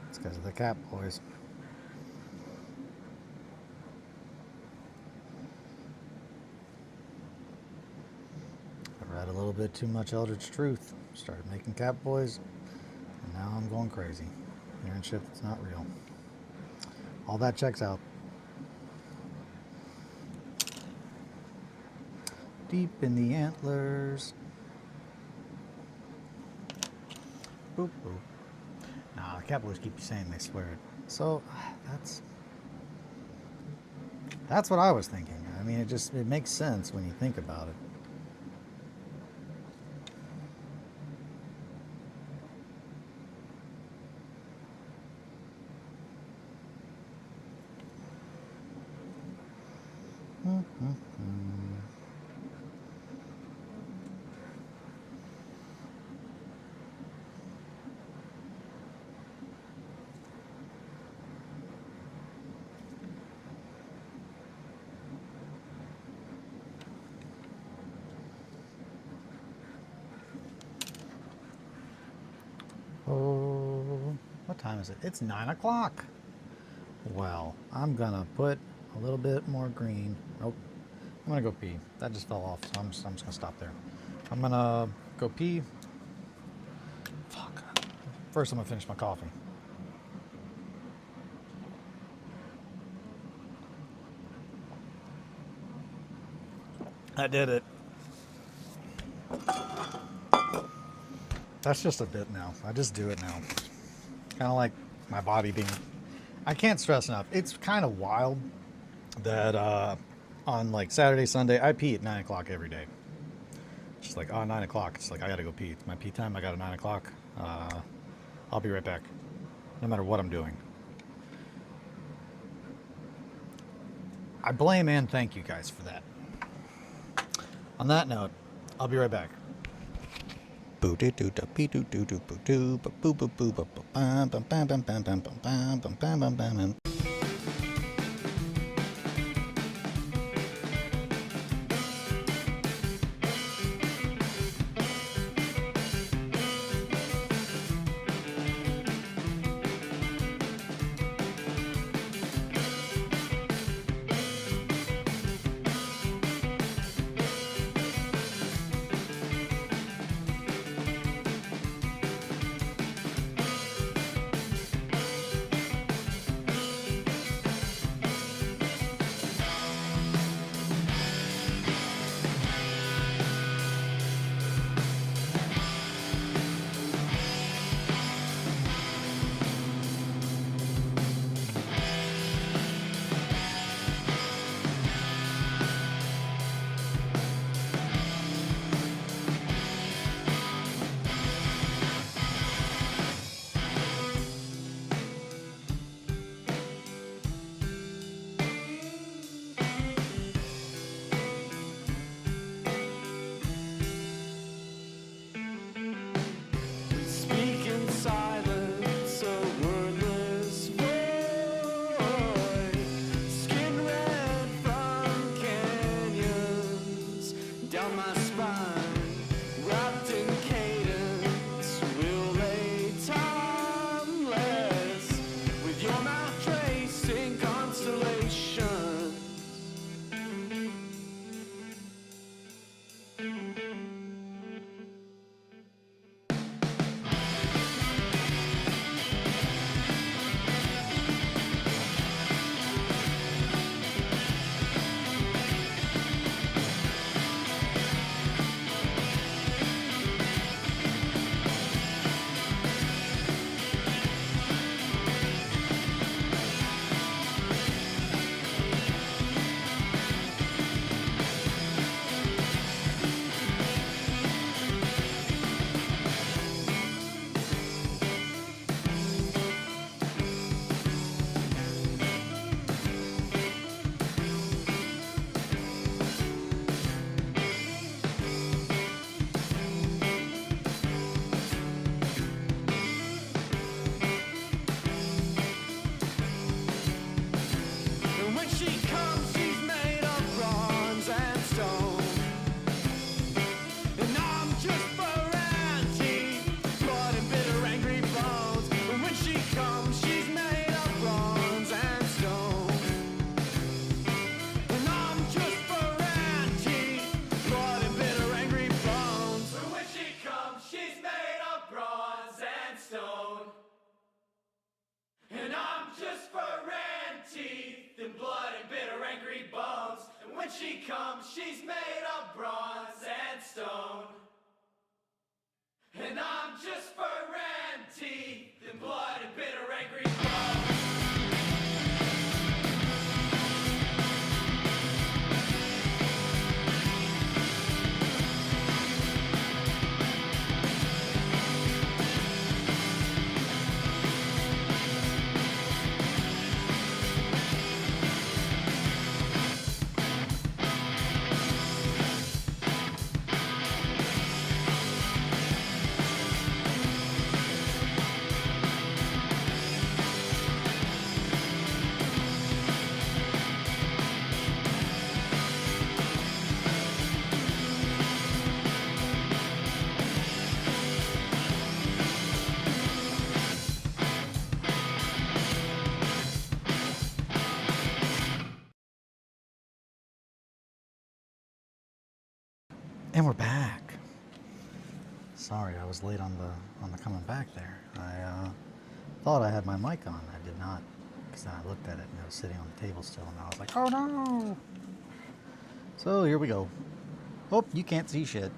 It's because of the cat boys. I read a little bit too much Eldritch Truth, started making cat boys, and now I'm going crazy. Hearing shit that's not real. All that checks out. Deep in the antlers. Boop, boop. Nah, the cat boys keep saying they swear it. So, that's what I was thinking. I mean, it makes sense when you think about it. Oh, what time is it? It's 9 o'clock. Well, I'm gonna put a little bit more green. Nope. I'm gonna go pee. That just fell off, so I'm just gonna stop there. I'm gonna go pee. Fuck. First, I'm gonna finish my coffee. I did it. That's just a bit now. I just do it now. Kind of like my body being... I can't stress enough. It's kind of wild that on like Saturday, Sunday, I pee at 9 o'clock every day. It's just like, 9 o'clock. It's like, I gotta go pee. It's my pee time. I got at 9 o'clock. I'll be right back. No matter what I'm doing. I blame and thank you guys for that. On that note, I'll be right back. she comes, she's made of bronze and stone. And I'm just fur and teeth and blood and bitter angry bones. And we're back. Sorry, I was late on the coming back there. I thought I had my mic on. I did not, because then I looked at it and it was sitting on the table still, and I was like, oh no! So here we go. Oh, you can't see shit.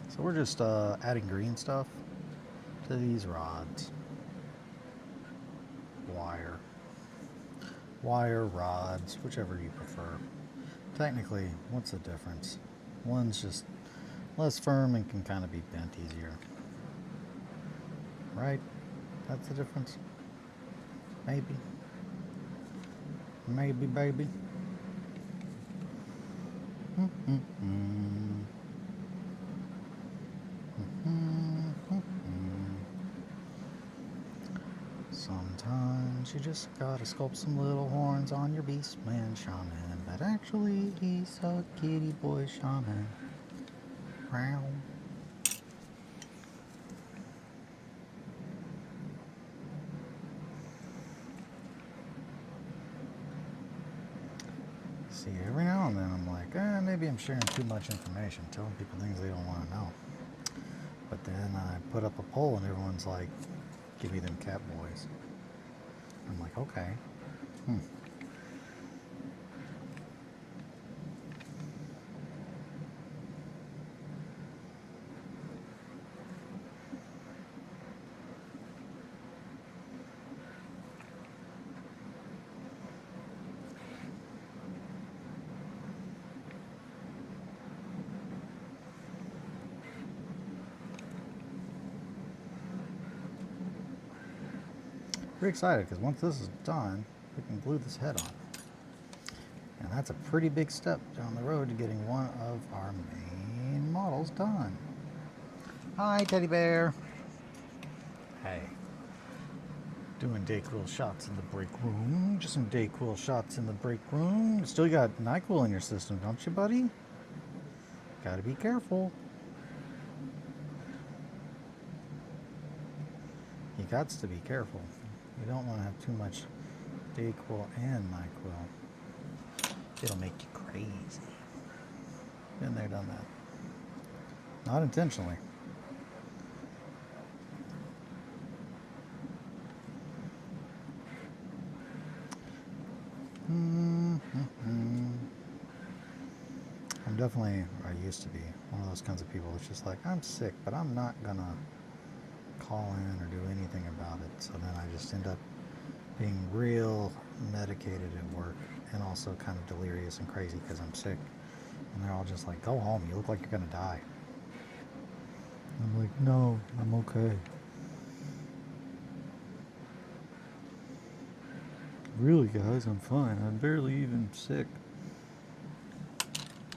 So we're just adding green stuff to these rods. Wire, rods, whichever you prefer. Technically, what's the difference? One's just less firm and can kind of be bent easier. Right? That's the difference? Maybe. Maybe, baby. Sometimes you just gotta sculpt some little horns on your beastman shaman, but actually he's a kitty boy shaman. Wow. See, every now and then I'm like, maybe I'm sharing too much information, telling people things they don't want to know. But then I put up a poll and everyone's like, give me them cat boys. I'm like, okay. Pretty excited because once this is done, we can glue this head on. And that's a pretty big step down the road to getting one of our main models done. Hi, teddy bear. Hey. Doing Dayquil shots in the break room. Just some Dayquil shots in the break room. Still got NyQuil in your system, don't you, buddy? Gotta be careful. You gots to be careful. You don't want to have too much Dayquil and NyQuil. It'll make you crazy. Been there, done that. Not intentionally. I'm definitely, I used to be, one of those kinds of people that's just like, I'm sick, but I'm not gonna call in or do anything about it. So then I just end up being real medicated at work and also kind of delirious and crazy because I'm sick. And they're all just like, go home, you look like you're gonna die. I'm like, no, I'm okay. Really, guys, I'm fine. I'm barely even sick.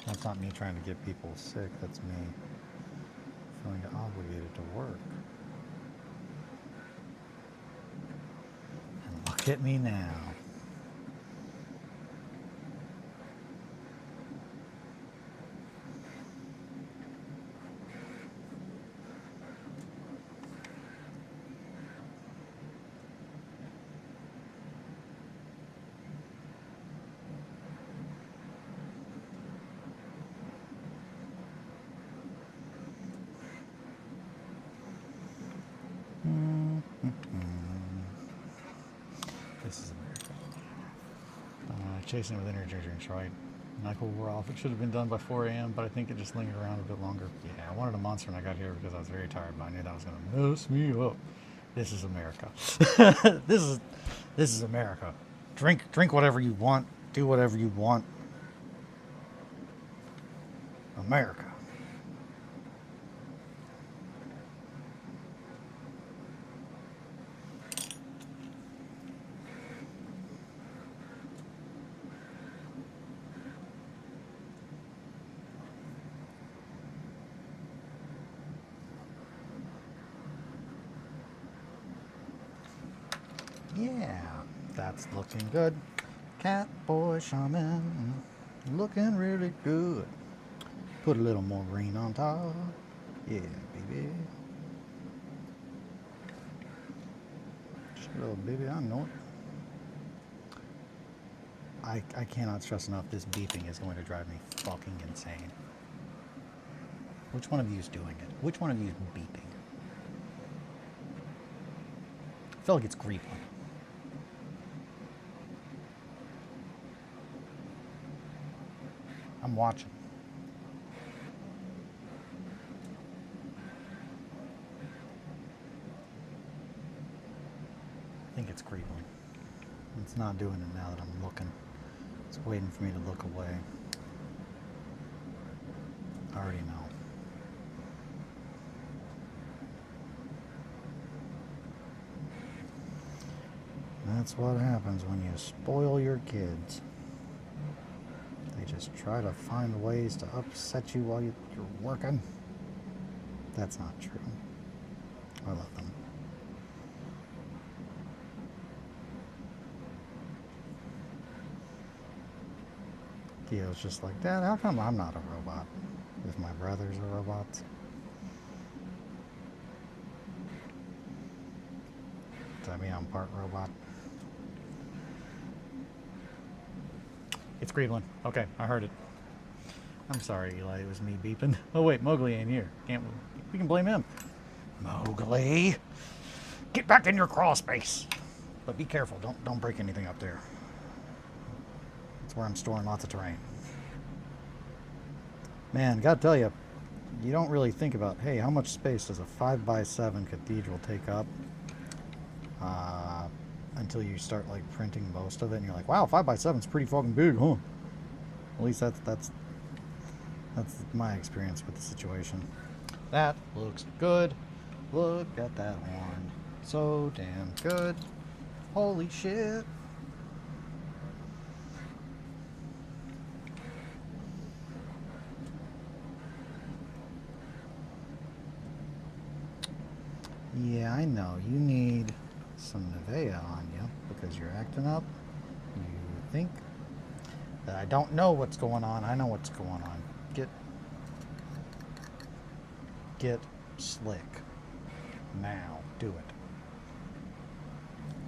That's not me trying to get people sick. That's me feeling obligated to work. And look at me now. This is America. chasing it with energy drinks, right? Nyquil wore off. It should have been done by 4 a.m., but I think it just lingered around a bit longer. Yeah, I wanted a monster when I got here because I was very tired, but I knew that was going to mess me up. This is America. this is America. Drink whatever you want. Do whatever you want. America. Yeah, that's looking good. Catboy Shaman, looking really good. Put a little more green on top. Yeah, baby. Just a little baby, I know it. I cannot stress enough, this beeping is going to drive me fucking insane. Which one of you is doing it? Which one of you is beeping? I feel like it's Greenland. I'm watching. I think it's creeping. It's not doing it now that I'm looking. It's waiting for me to look away. I already know. That's what happens when you spoil your kids. They just try to find ways to upset you while you're working. That's not true. I love them. Theo's just like, Dad, how come I'm not a robot if my brothers are robots? Does that mean I'm part robot? It's Greenland. Okay, I heard it. I'm sorry, Eli. It was me beeping. Oh wait, Mowgli ain't here. We can blame him. Mowgli, get back in your crawl space. But be careful. Don't break anything up there. That's where I'm storing lots of terrain. Man, gotta tell you, you don't really think about, hey, how much space does a 5x7 cathedral take up? Until you start like printing most of it, and you're like, wow, 5x7 is pretty fucking big, huh? At least that's my experience with the situation. That looks good. Look at that horn. So damn good. Holy shit. Yeah, I know. You need some Nivea on you because you're acting up. You think that I don't know what's going on. I know what's going on. Get slick. Now. Do it.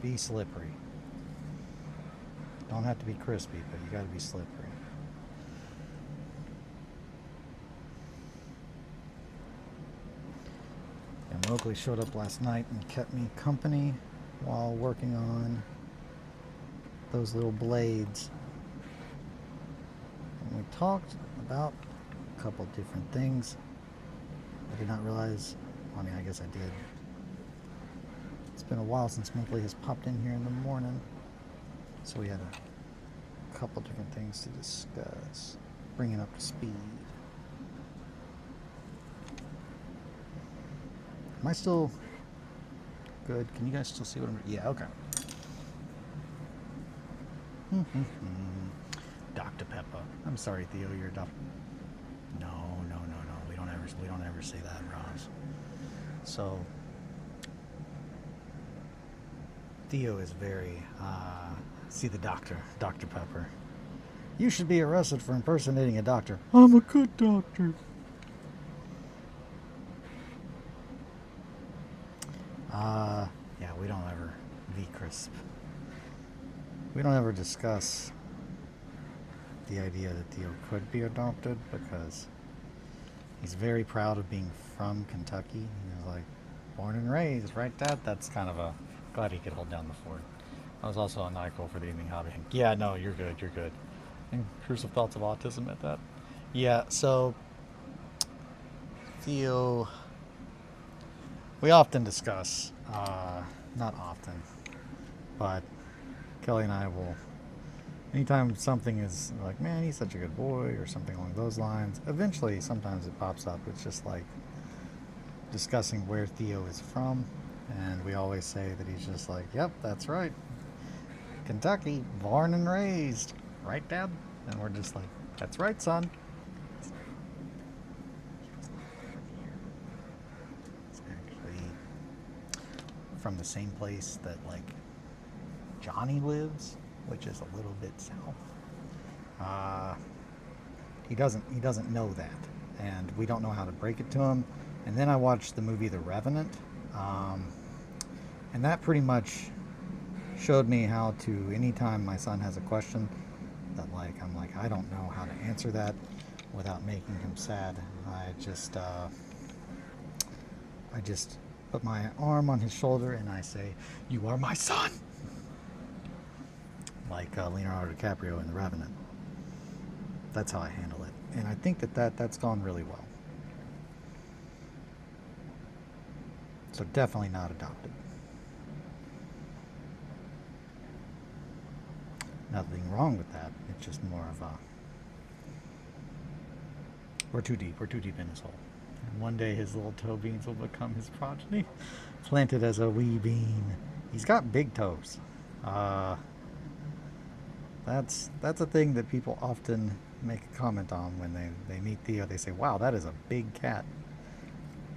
Be slippery. Don't have to be crispy, but you gotta be slippery. And Mowgli showed up last night and kept me company while working on those little blades. And we talked about a couple different things. I did not realize, I mean, I guess I did. It's been a while since Mowgli has popped in here in the morning. So we had a couple different things to discuss. Bring it up to speed. Am I still good? Can you guys still see what I'm doing? Yeah, okay. Dr. Pepper. I'm sorry, Theo, you're a doctor. No. We don't ever say that, Roz. So Theo is very see the doctor, Dr. Pepper. You should be arrested for impersonating a doctor. I'm a good doctor. Yeah, we don't ever V-crisp. We don't ever discuss the idea that Theo could be adopted because he's very proud of being from Kentucky. He was like, born and raised, right, Dad? That's kind of a, glad he could hold down the fort. I was also a NyQuil for the evening hobby. Yeah, no, you're good. You're good. Intrusive thoughts of autism at that. Yeah, so Theo, we often discuss, not often, but Kelly and I will, anytime something is like, man, he's such a good boy, or something along those lines, eventually sometimes it pops up. It's just like discussing where Theo is from, and we always say that he's just like, yep, that's right. Kentucky, born and raised. Right, Dad? And we're just like, that's right, son. It's actually from the same place that, like, Johnny lives, which is a little bit south. He doesn't know that, and we don't know how to break it to him. And then I watched the movie The Revenant, and that pretty much showed me how to, anytime my son has a question that, like, I'm like, I don't know how to answer that without making him sad. I just put my arm on his shoulder and I say, "You are my son," like Leonardo DiCaprio in The Revenant. That's how I handle it, and I think that's gone really well. So definitely not adopted. Nothing wrong with that. It's just more of a, we're too deep. We're too deep in his hole. And one day his little toe beans will become his progeny, planted as a wee bean. He's got big toes. That's a thing that people often make a comment on when they meet Theo. They say, "Wow, that is a big cat."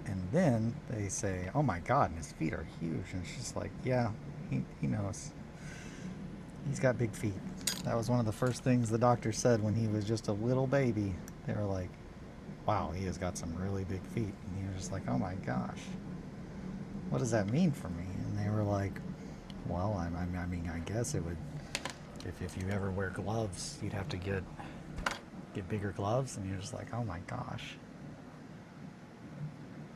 And then they say, "Oh my God, and his feet are huge." And it's just like, yeah, he knows. He's got big feet. That was one of the first things the doctor said when he was just a little baby. They were like, "Wow, he has got some really big feet." And he was just like, "Oh my gosh, what does that mean for me?" And they were like, "Well, I mean, I guess it would, if you ever wear gloves, you'd have to get bigger gloves." And you're just like, "Oh my gosh.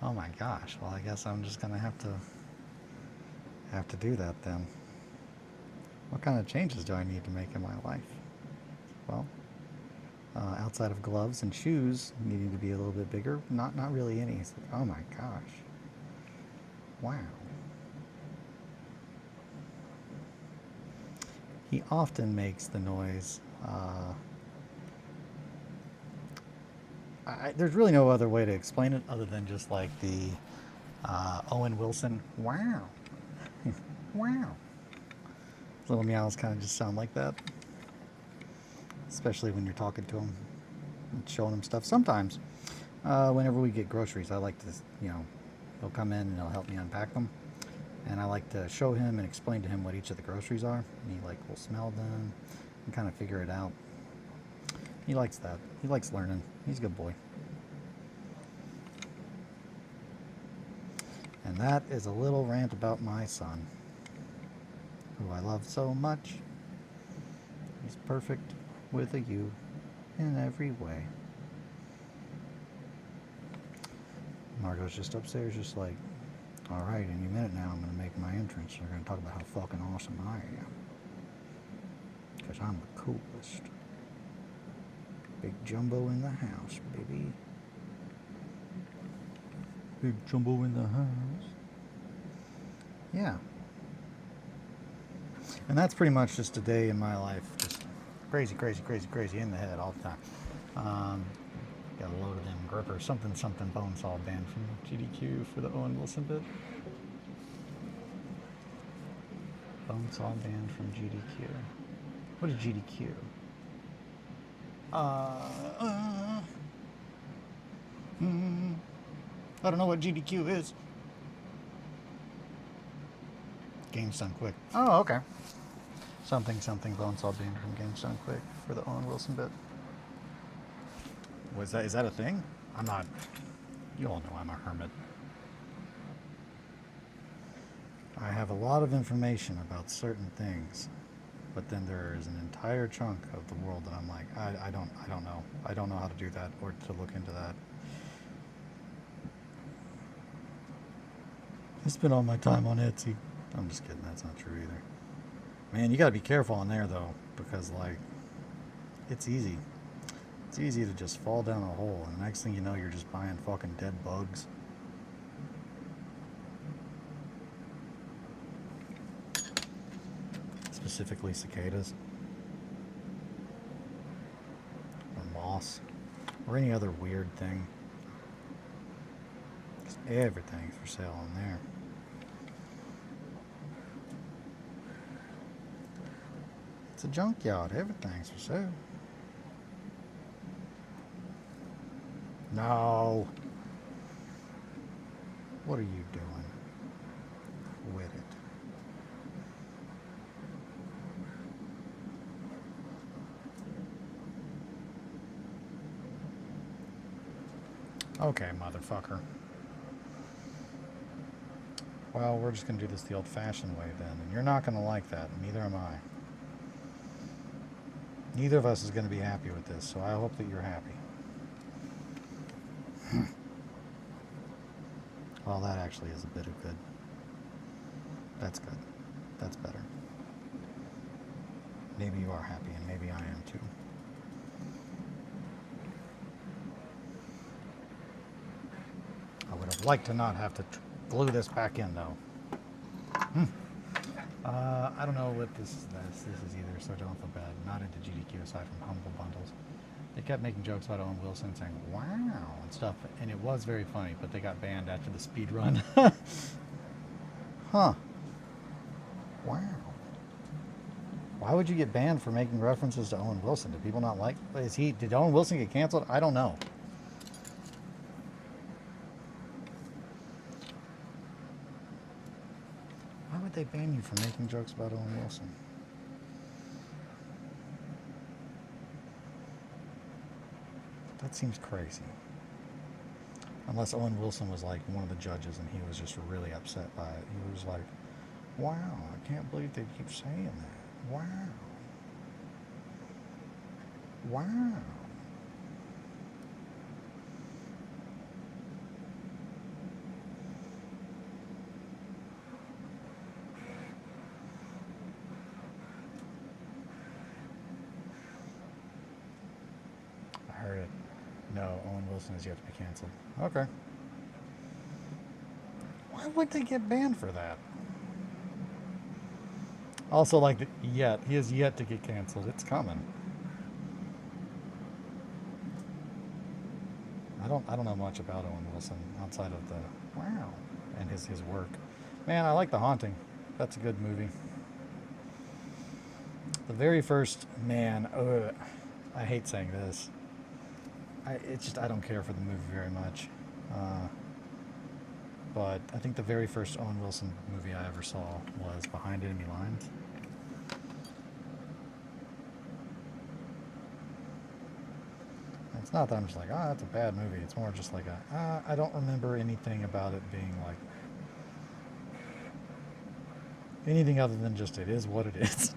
Oh my gosh. Well, I guess I'm just gonna have to do that then. What kind of changes do I need to make in my life?" Well, outside of gloves and shoes needing to be a little bit bigger, not really any. It's like, oh my gosh, wow. He often makes the noise. There's really no other way to explain it other than just like the Owen Wilson, wow, wow. Little meows kind of just sound like that, especially when you're talking to him and showing him stuff. Sometimes, whenever we get groceries, I like to, he'll come in and he'll help me unpack them. And I like to show him and explain to him what each of the groceries are. And he will smell them and kind of figure it out. He likes that. He likes learning. He's a good boy. And that is a little rant about my son, who I love so much. He's perfect with a U in every way. Margot's just upstairs, just like, all right, any minute now I'm going to make my entrance. They're going to talk about how fucking awesome I am. Because I'm the coolest. Big Jumbo in the house, baby. Big Jumbo in the house. Yeah. And that's pretty much just a day in my life. Just crazy, crazy, crazy, crazy in the head all the time. Got a load of them grippers. Something bone saw band from GDQ for the Owen Wilson bit. Bone saw band from GDQ. What is GDQ? I don't know what GDQ is. Games Done Quick. Oh, okay. Something bone saw band from Games Done Quick for the Owen Wilson bit. Is that a thing? I'm not. You all know I'm a hermit. I have a lot of information about certain things, but then there is an entire chunk of the world that I'm like, I don't know. I don't know how to do that or to look into that. I spend all my time on Etsy. I'm just kidding. That's not true either. Man, you gotta be careful on there though, because like, it's easy. It's easy to just fall down a hole, and the next thing you know, you're just buying fucking dead bugs. Specifically cicadas. Or moss. Or any other weird thing. 'Cause everything's for sale on there. It's a junkyard. Everything's for sale. No. What are you doing with it? Okay, motherfucker. Well, we're just going to do this the old-fashioned way then, and you're not going to like that, and neither am I. Neither of us is going to be happy with this, so I hope that you're happy. Well, that actually is a bit of good. That's good. That's better. Maybe you are happy, and maybe I am too. I would have liked to not have to glue this back in, though. I don't know what this is either, so don't feel bad. Not into GDQ aside from humble bundles. They kept making jokes about Owen Wilson saying "wow" and stuff, and it was very funny, but they got banned after the speed run. Huh. Wow. Why would you get banned for making references to Owen Wilson? Do people not like... Did Owen Wilson get canceled? I don't know. Why would they ban you for making jokes about Owen Wilson? That seems crazy. Unless Owen Wilson was like one of the judges and he was just really upset by it. He was like, wow, I can't believe they keep saying that. Wow. Wow. I heard it. No, Owen Wilson is yet to be canceled. Okay. Why would they get banned for that? Also, like, yet. He is yet to get canceled. It's coming. I don't know much about Owen Wilson outside of the wow and his work. Man, I like The Haunting. That's a good movie. The very first I hate saying this. I don't care for the movie very much. But I think the very first Owen Wilson movie I ever saw was Behind Enemy Lines. It's not that I'm just like, that's a bad movie. It's more just like I don't remember anything about it being like anything other than just it is what it is.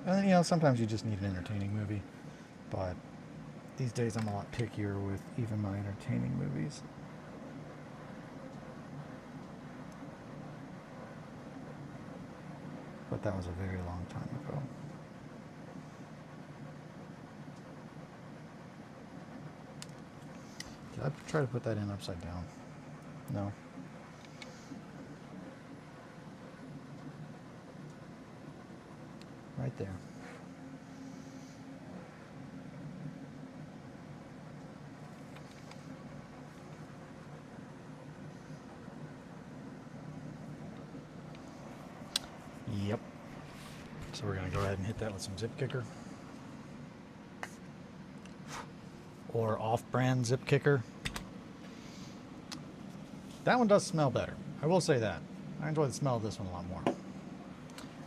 And sometimes you just need an entertaining movie. But these days I'm a lot pickier with even my entertaining movies. But that was a very long time ago. Did I try to put that in upside down? No. Right there. Yep. So we're going to go ahead and hit that with some Zip Kicker. Or off-brand Zip Kicker. That one does smell better. I will say that. I enjoy the smell of this one a lot more.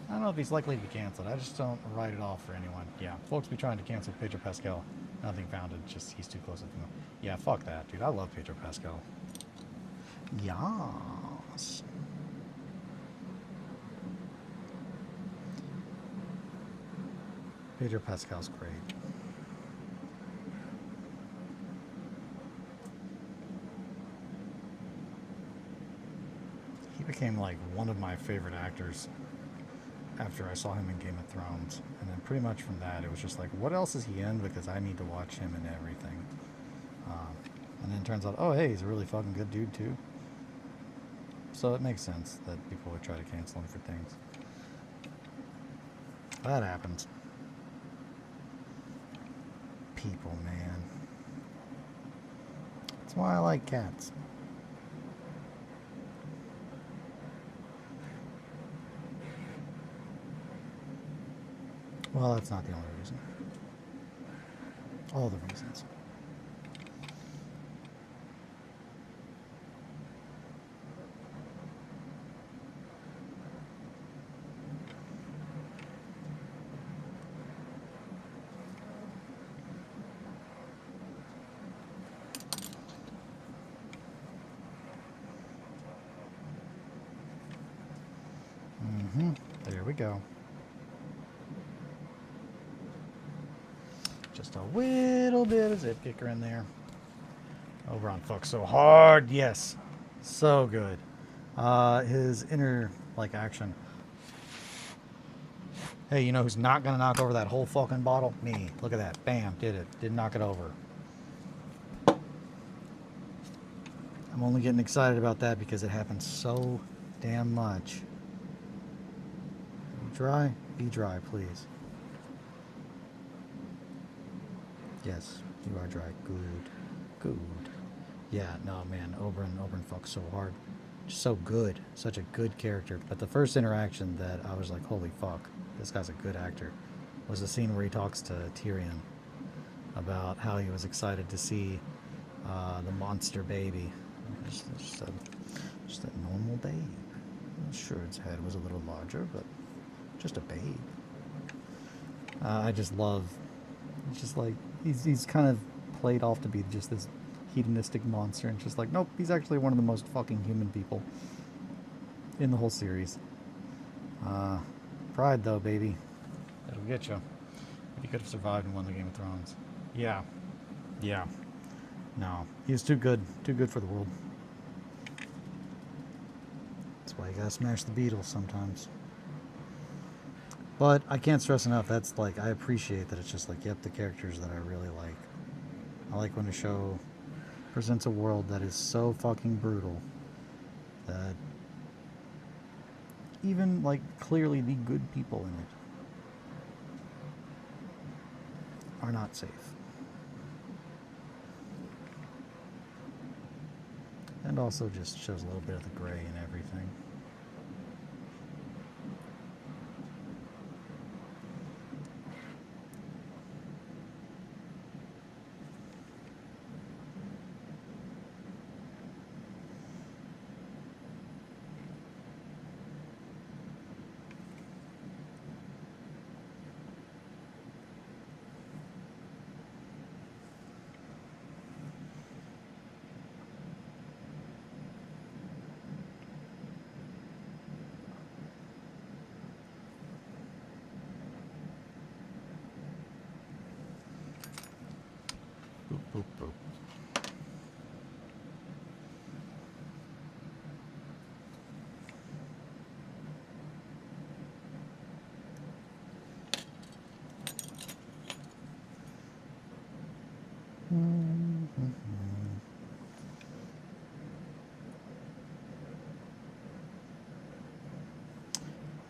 I don't know if he's likely to be canceled. I just don't write it off for anyone. Yeah, folks be trying to cancel Pedro Pascal. Nothing founded, just he's too close to them. Yeah, fuck that, dude. I love Pedro Pascal. Yas. Pedro Pascal's great. He became like one of my favorite actors after I saw him in Game of Thrones. And then pretty much from that, it was just like, what else is he in? Because I need to watch him in everything. And then it turns out, oh, hey, he's a really fucking good dude, too. So it makes sense that people would try to cancel him for things. That happens. People, man. That's why I like cats. Well, that's not the only reason. All the reasons. There we go. Just a little bit of zip kicker in there. Over on Fuck So Hard, yes. So good. His inner, like, action. Hey, you know who's not gonna knock over that whole fucking bottle? Me. Look at that. Bam, did it. Didn't knock it over. I'm only getting excited about that because it happens so damn much. Dry? Be dry, please. Yes, you are dry. Good. Good. Yeah, no, man. Oberyn fucks so hard. Just so good. Such a good character. But the first interaction that I was like, holy fuck, this guy's a good actor, was the scene where he talks to Tyrion about how he was excited to see the monster baby. Just a normal babe. I'm sure its head was a little larger, but just a babe. I just love. It's just like he's kind of played off to be just this hedonistic monster, and just like, nope, he's actually one of the most fucking human people in the whole series. Pride, though, baby, that'll get you. If he could have survived and won the Game of Thrones, yeah. No, he was too good for the world. That's why you gotta smash the Beatles sometimes. But I can't stress enough, that's like, I appreciate that it's just like, yep, the characters that I really like. I like when a show presents a world that is so fucking brutal that even, like, clearly the good people in it are not safe. And also just shows a little bit of the gray in everything. Boop, boop, boop.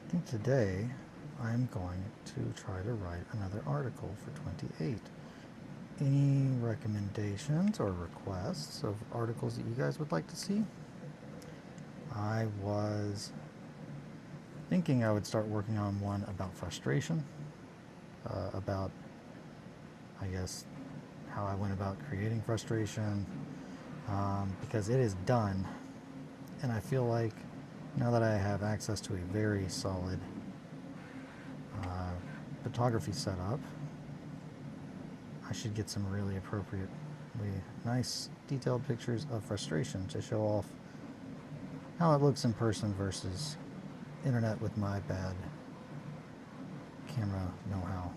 I think today I'm going to try to write another article for 28. Any recommendations or requests of articles that you guys would like to see? I was thinking I would start working on one about frustration, about, I guess, how I went about creating frustration, because it is done, and I feel like now that I have access to a very solid photography setup, I should get some really appropriately nice detailed pictures of frustration to show off how it looks in person versus internet with my bad camera know-how.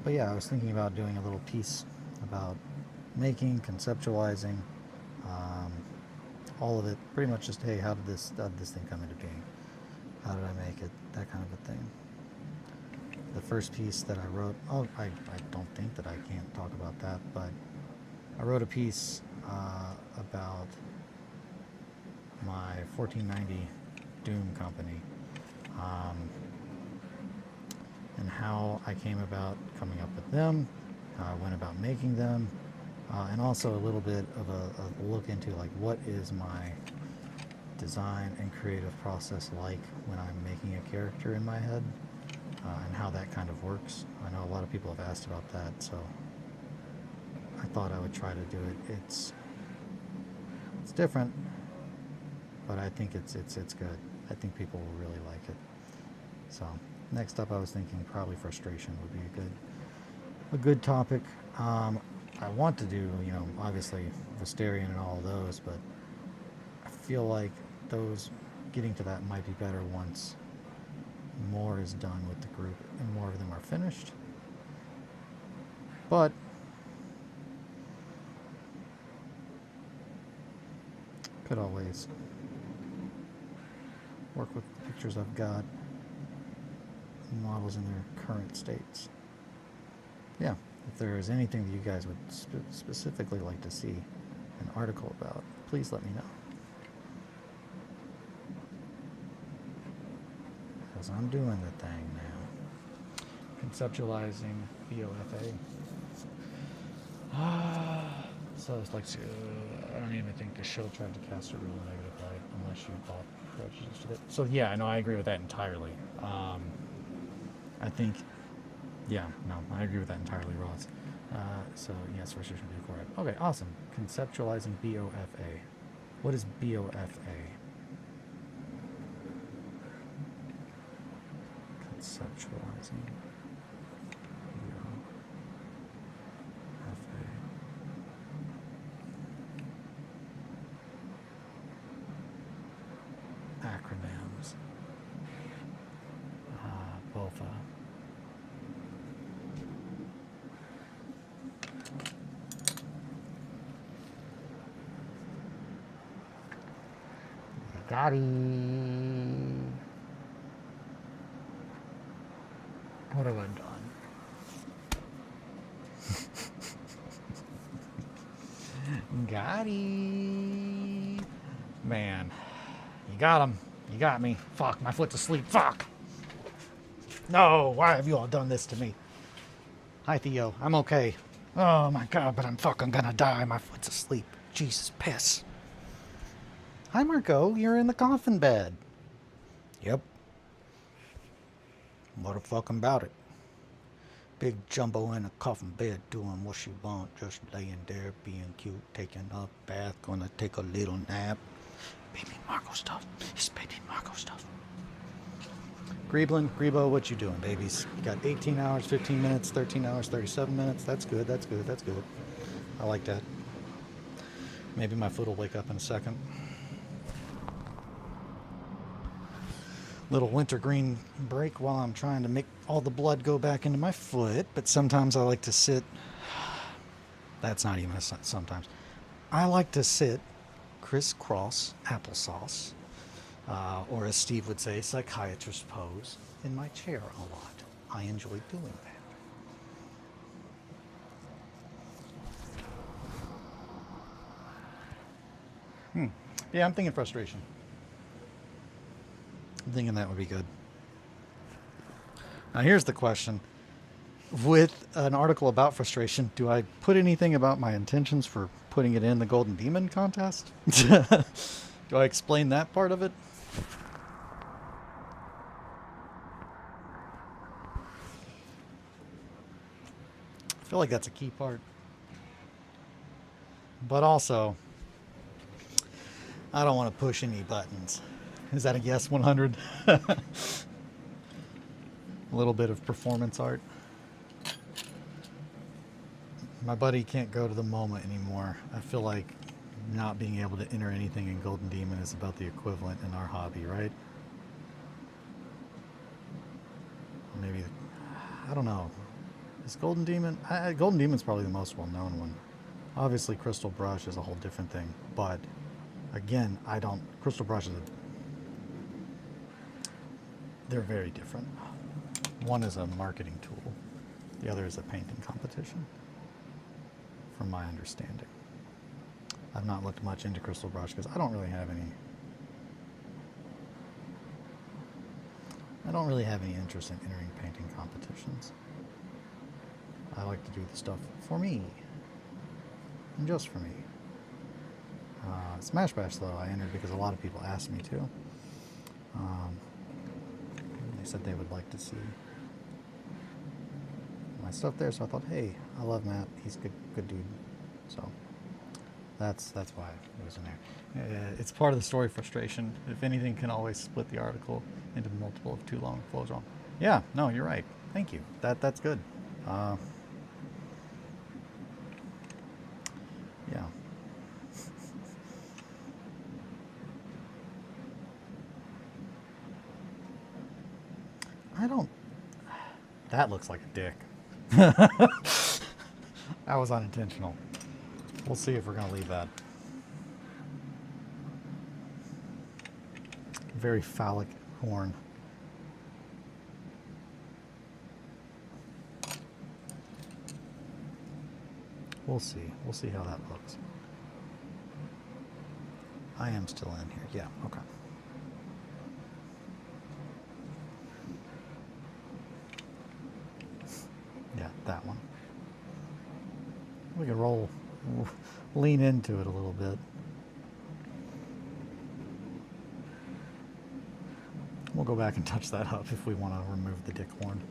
But yeah, I was thinking about doing a little piece about making, conceptualizing, all of it. Pretty much just, hey, how did this thing come into being? How did I make it? That kind of a thing. The first piece that I wrote, oh, I don't think that I can't talk about that, but I wrote a piece about my 1490 Doom company, and how I came about coming up with them, how I went about making them, and also a little bit of a look into like what is my design and creative process like when I'm making a character in my head, and how that kind of works. I know a lot of people have asked about that, so I thought I would try to do it. It's different, but I think it's good. I think people will really like it. So next up, I was thinking probably frustration would be a good topic. I want to do, you know, obviously Visterion and all of those, but I feel like those, getting to that might be better once more is done with the group and more of them are finished. But could always work with the pictures I've got, models in their current states. Yeah, if there is anything that you guys would specifically like to see an article about, please let me know. Because I'm doing the thing now. Conceptualizing BOFA. So it's like, I don't even think the show tried to cast a really negative light unless you bought prejudice with it. So yeah, no, I agree with that entirely. I think, yeah, no, I agree with that entirely, Ross. So yes, frustration would be correct. Okay, awesome. Conceptualizing BOFA. What is BOFA? Conceptualizing BOFA. Acronyms. BOFA. Got it. What have I done? Got it. Man, you got him. You got me. Fuck, my foot's asleep. Fuck. No, why have you all done this to me? Hi, Theo. I'm okay. Oh my god, but I'm fucking gonna die. My foot's asleep. Jesus, piss. Hi, Marco. You're in the coffin bed. Yep. What a fucking about it. Big Jumbo in a coffin bed doing what she want, just laying there being cute, taking a bath, gonna take a little nap. Baby Marco stuff. It's baby Marco stuff. Greeblin, Grebo, what you doing, babies? You got 18 hours, 15 minutes, 13 hours, 37 minutes. That's good, that's good, that's good. I like that. Maybe my foot will wake up in a second. Little wintergreen break while I'm trying to make all the blood go back into my foot, but sometimes I like to sit. That's not even a sometimes. I like to sit crisscross applesauce, or as Steve would say, psychiatrist pose, in my chair a lot. I enjoy doing that. Yeah, I'm thinking frustration. I'm thinking that would be good. Now here's the question. With an article about frustration, do I put anything about my intentions for putting it in the Golden Demon contest? Do I explain that part of it? I feel like that's a key part. But also, I don't want to push any buttons. Is that a yes 100? A little bit of performance art. My buddy can't go to the MoMA anymore. I feel like not being able to enter anything in Golden Demon is about the equivalent in our hobby, right? Maybe, I don't know. Is Golden Demon? Golden Demon's probably the most well-known one. Obviously, Crystal Brush is a whole different thing, but again, Crystal Brush is They're very different. One is a marketing tool. The other is a painting competition, from my understanding. I've not looked much into Crystal Brush because I don't really have any interest in entering painting competitions. I like to do the stuff for me, and just for me. Smash Bash, though, I entered because a lot of people asked me to. They said they would like to see my stuff there, so I thought, hey, I love Matt. He's a good dude. So that's why it was in there. It's part of the story frustration. If anything can always split the article into multiple if too long flows wrong. Yeah, no, you're right. Thank you. That's good. Yeah. That looks like a dick. That was unintentional. We'll see if we're going to leave that. Very phallic horn. We'll see. We'll see how that looks. I am still in here. Yeah, okay. Yeah, that one. We can lean into it a little bit. We'll go back and touch that up if we want to remove the dick horn.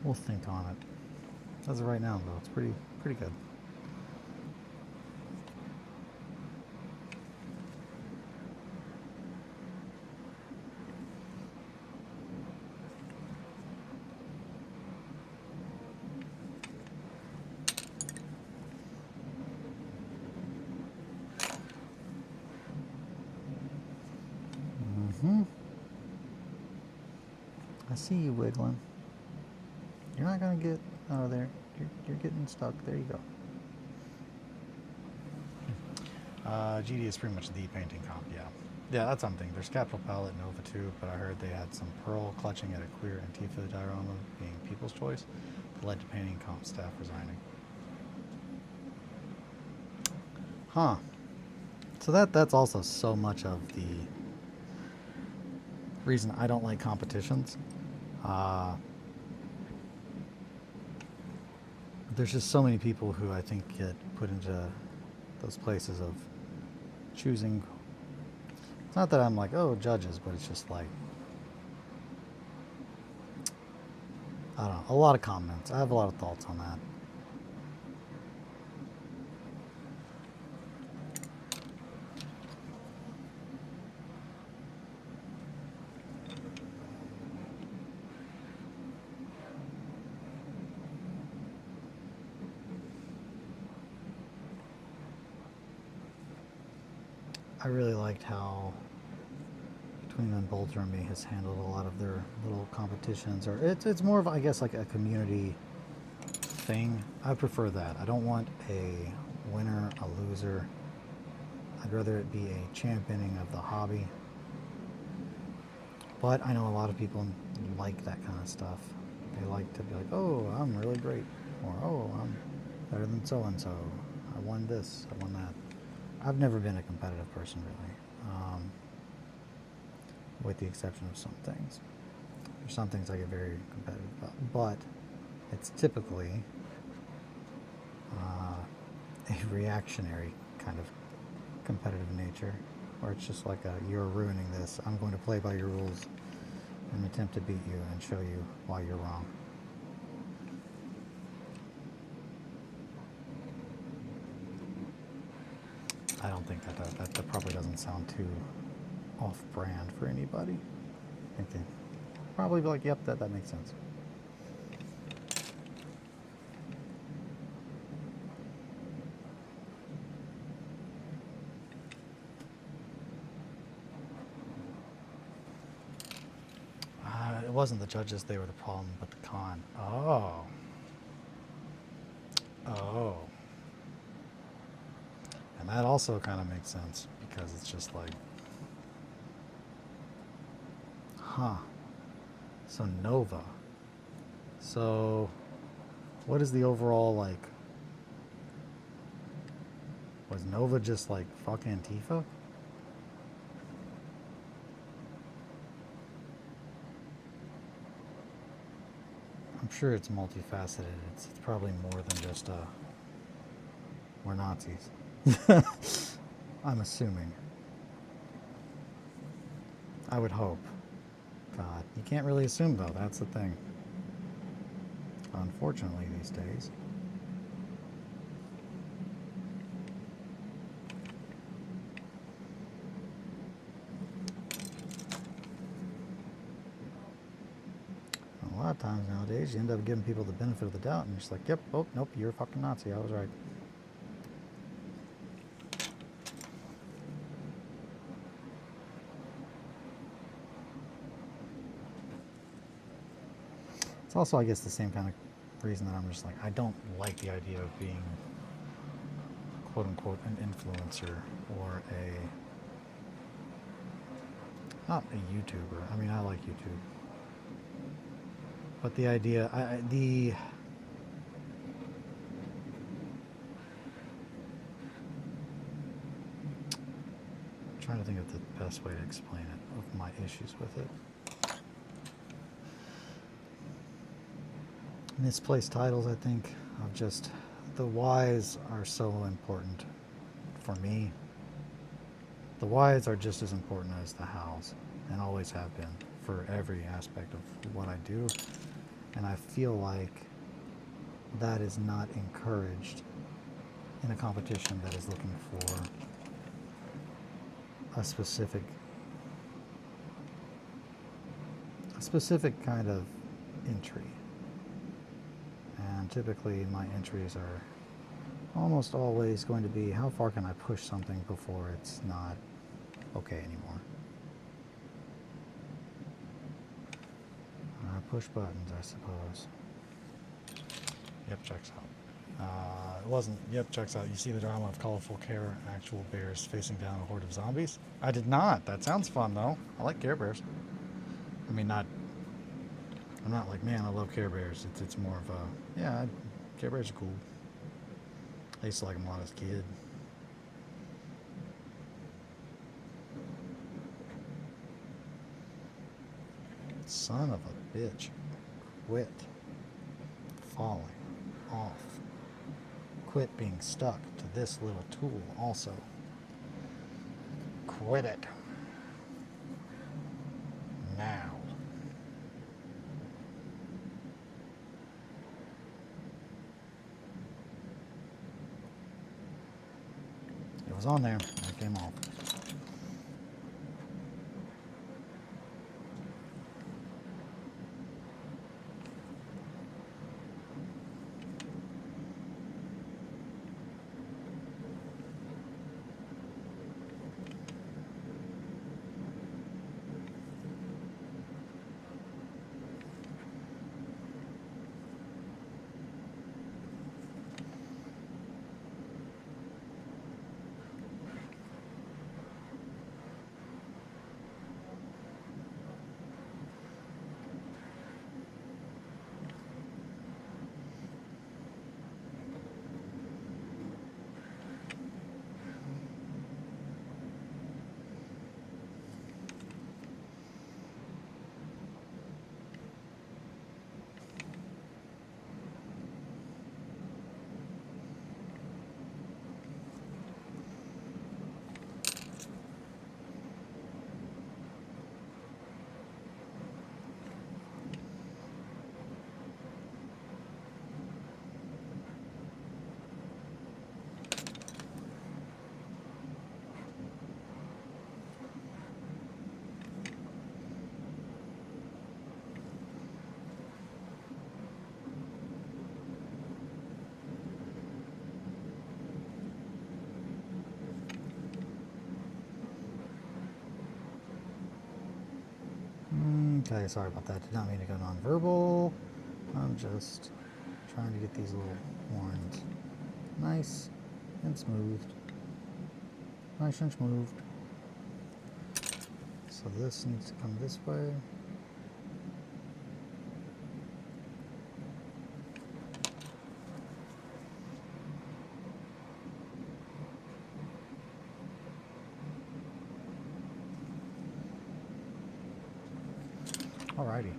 We'll think on it. As of right now, though, it's pretty good. I see you wiggling. You're not gonna get out of there. You're getting stuck. There you go. GD is pretty much the painting comp, yeah. Yeah, that's something. There's Capital Palette and Nova 2, but I heard they had some Pearl clutching at a queer Antifa diorama being People's Choice that led to painting comp staff resigning. Huh. So that's also so much of the reason I don't like competitions. There's just so many people who I think get put into those places of choosing. It's not that I'm like, oh, judges, but it's just like, I don't know, a lot of comments. I have a lot of thoughts on that. I really liked how Between and Boulder and Me has handled a lot of their little competitions, or it's more of, I guess, like a community thing. I prefer that. I don't want a winner, a loser. I'd rather it be a championing of the hobby. But I know a lot of people like that kind of stuff. They like to be like, oh, I'm really great, or oh, I'm better than so and so. I won this, I won that. I've never been a competitive person, really, with the exception of some things. There's some things I get very competitive about, but it's typically a reactionary kind of competitive nature, where it's just like you're ruining this. I'm going to play by your rules and attempt to beat you and show you why you're wrong. I don't think that probably doesn't sound too off-brand for anybody. I think they probably be like, yep, that makes sense. It wasn't the judges, they were the problem, but the con. Oh. that also kind of makes sense because it's just like, huh. So Nova. So what is the overall, like, was Nova just like fuck Antifa? I'm sure it's multifaceted. It's probably more than just we're Nazis. I'm assuming. I would hope. God, you can't really assume though. That's the thing. Unfortunately, these days. A lot of times nowadays, you end up giving people the benefit of the doubt, and you're just like, "Yep, oh nope, you're a fucking Nazi. I was right." It's also, I guess, the same kind of reason that I'm just like, I don't like the idea of being, quote unquote, an influencer or not a YouTuber. I mean, I like YouTube. But the idea, I'm trying to think of the best way to explain it, of my issues with it. Misplaced titles, I think, of just the whys are so important for me. The whys are just as important as the hows, and always have been for every aspect of what I do. And I feel like that is not encouraged in a competition that is looking for a specific kind of entry. And typically my entries are almost always going to be, how far can I push something before it's not okay anymore? Push buttons, I suppose. Yep, checks out. It wasn't, yep, checks out. You see the drama of colorful Care actual bears facing down a horde of zombies? I did not. That sounds fun, though. I like Care Bears. I mean, I'm not like, man, I love Care Bears. It's more of a, yeah, Care Bears are cool. I used to like them a lot as a kid. Son of a bitch. Quit falling off. Quit being stuck to this little tool also. Quit it. Now. It was on there. It came off. Okay, sorry about that. Did not mean to go nonverbal. I'm just trying to get these little horns nice and smooth. Nice and moved. So this needs to come this way. Alrighty.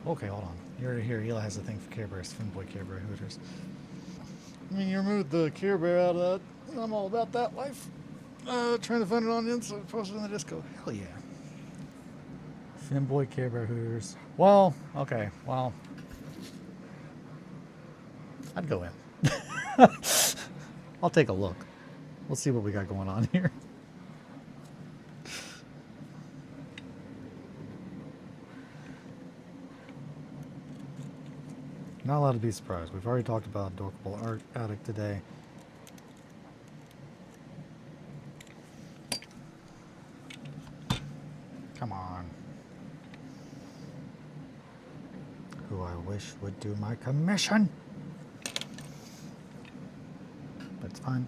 Okay, hold on. You're here. Hila has a thing for Care Bears, Finboy Care Bear Hooters. I mean, you removed the Care Bear out of that. I'm all about that life. Trying to find it on the inside, post it in the disco. Hell yeah. Finboy Care Bear Hooters. Well, okay, well. I'd go in. I'll take a look. We'll see what we got going on here. Not allowed to be surprised. We've already talked about Dorkable Art Addict today. Come on. Who I wish would do my commission. That's fine.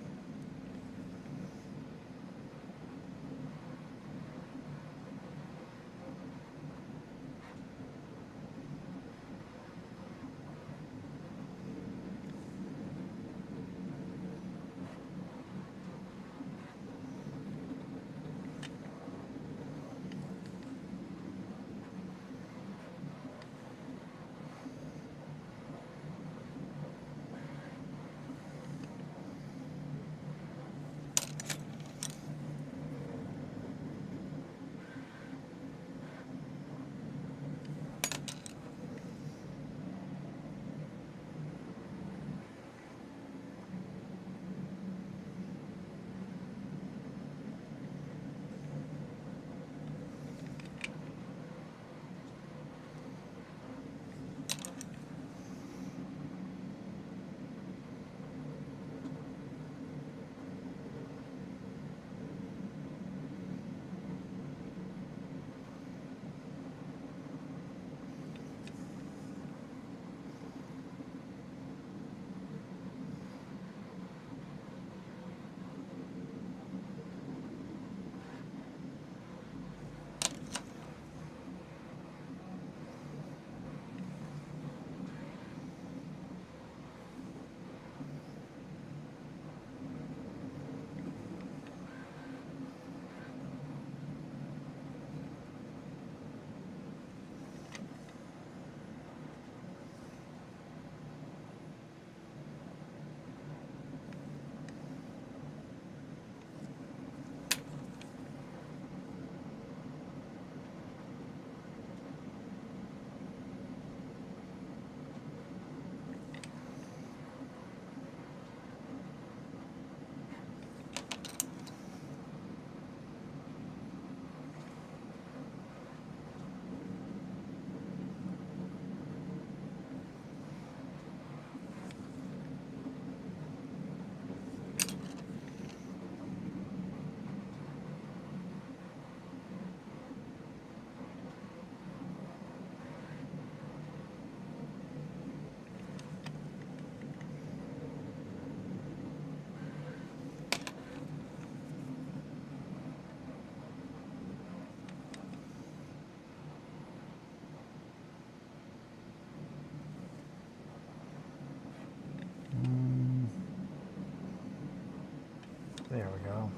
There we go.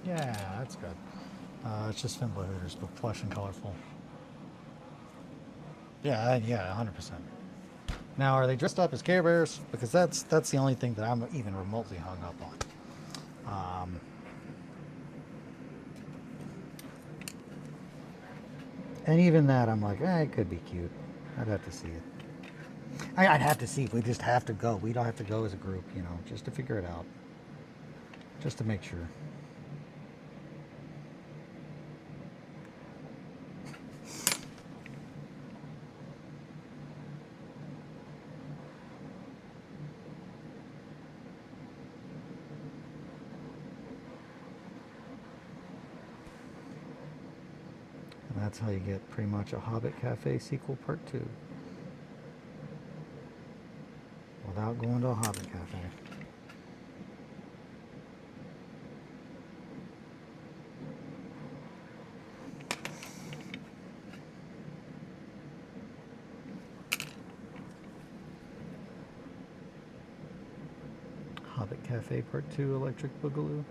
Yeah, that's good. It's just Finboy Hooters, but plush and colorful. Yeah, yeah, 100%. Now, are they dressed up as Care Bears? Because that's the only thing that I'm even remotely hung up on. And even that, I'm like, it could be cute. I'd have to see it. I'd have to see if we just have to go. We don't have to go as a group, you know, just to figure it out. Just to make sure. that's how you get pretty much a Hobbit Cafe sequel part 2. Without going to a Hobbit Cafe. Hobbit Cafe Part 2 Electric Boogaloo.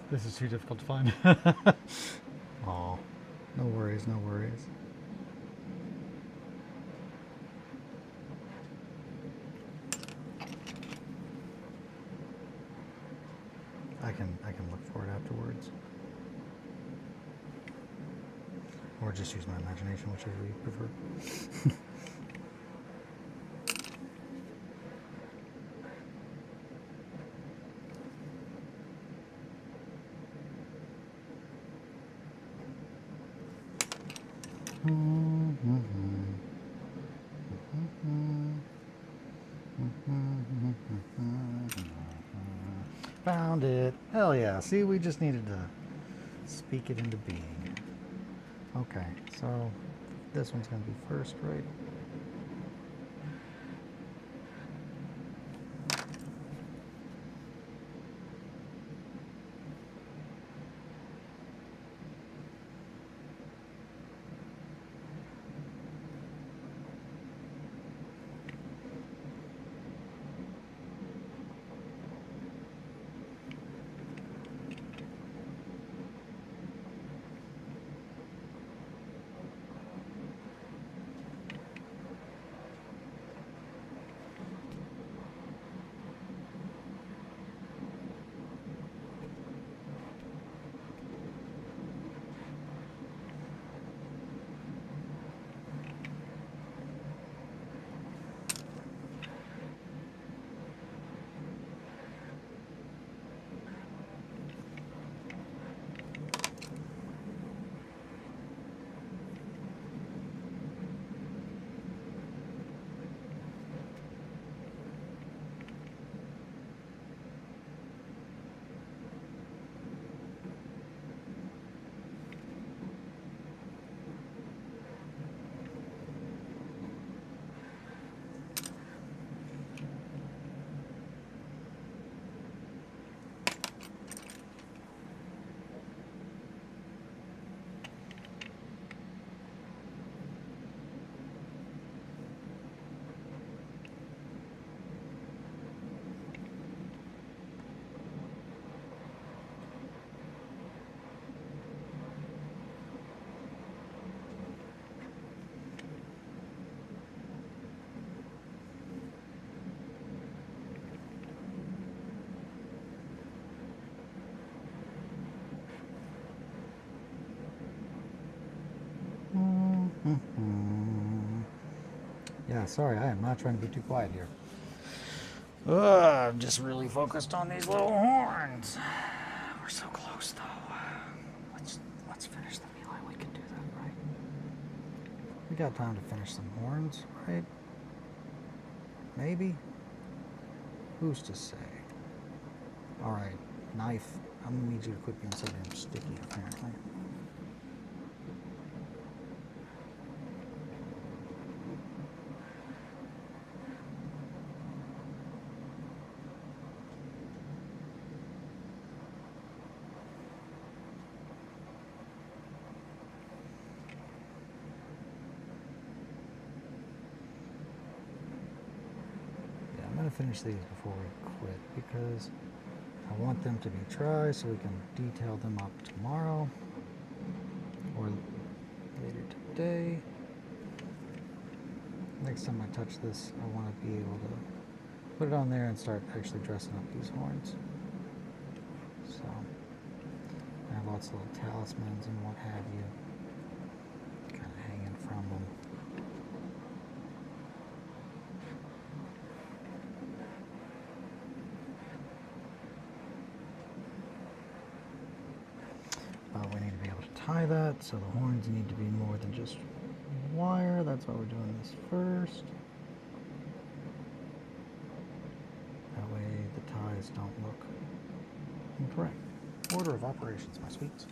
This is too difficult to find. Oh, no worries, no worries. I can look for it afterwards. Or just use my imagination, whichever you prefer. Found it. Hell yeah. See, we just needed to speak it into being. Okay, so this one's going to be first, right? sorry, I am not trying to be too quiet here. I'm just really focused on these little horns. We're so close, though. Let's finish the melee. We can do that, right? We got time to finish some horns, right? Maybe? Who's to say? Alright, knife. I'm gonna need you to quit being so damn sticky, apparently. Finish these before we quit because I want them to be dry so we can detail them up tomorrow or later today. Next time I touch this, I want to be able to put it on there and start actually dressing up these horns. So I have lots of little talismans and what have you kind of hanging from them. We need to be able to tie that, so the horns need to be more than just wire. That's why we're doing this first. That way the ties don't look incorrect. Order of operations, my sweets.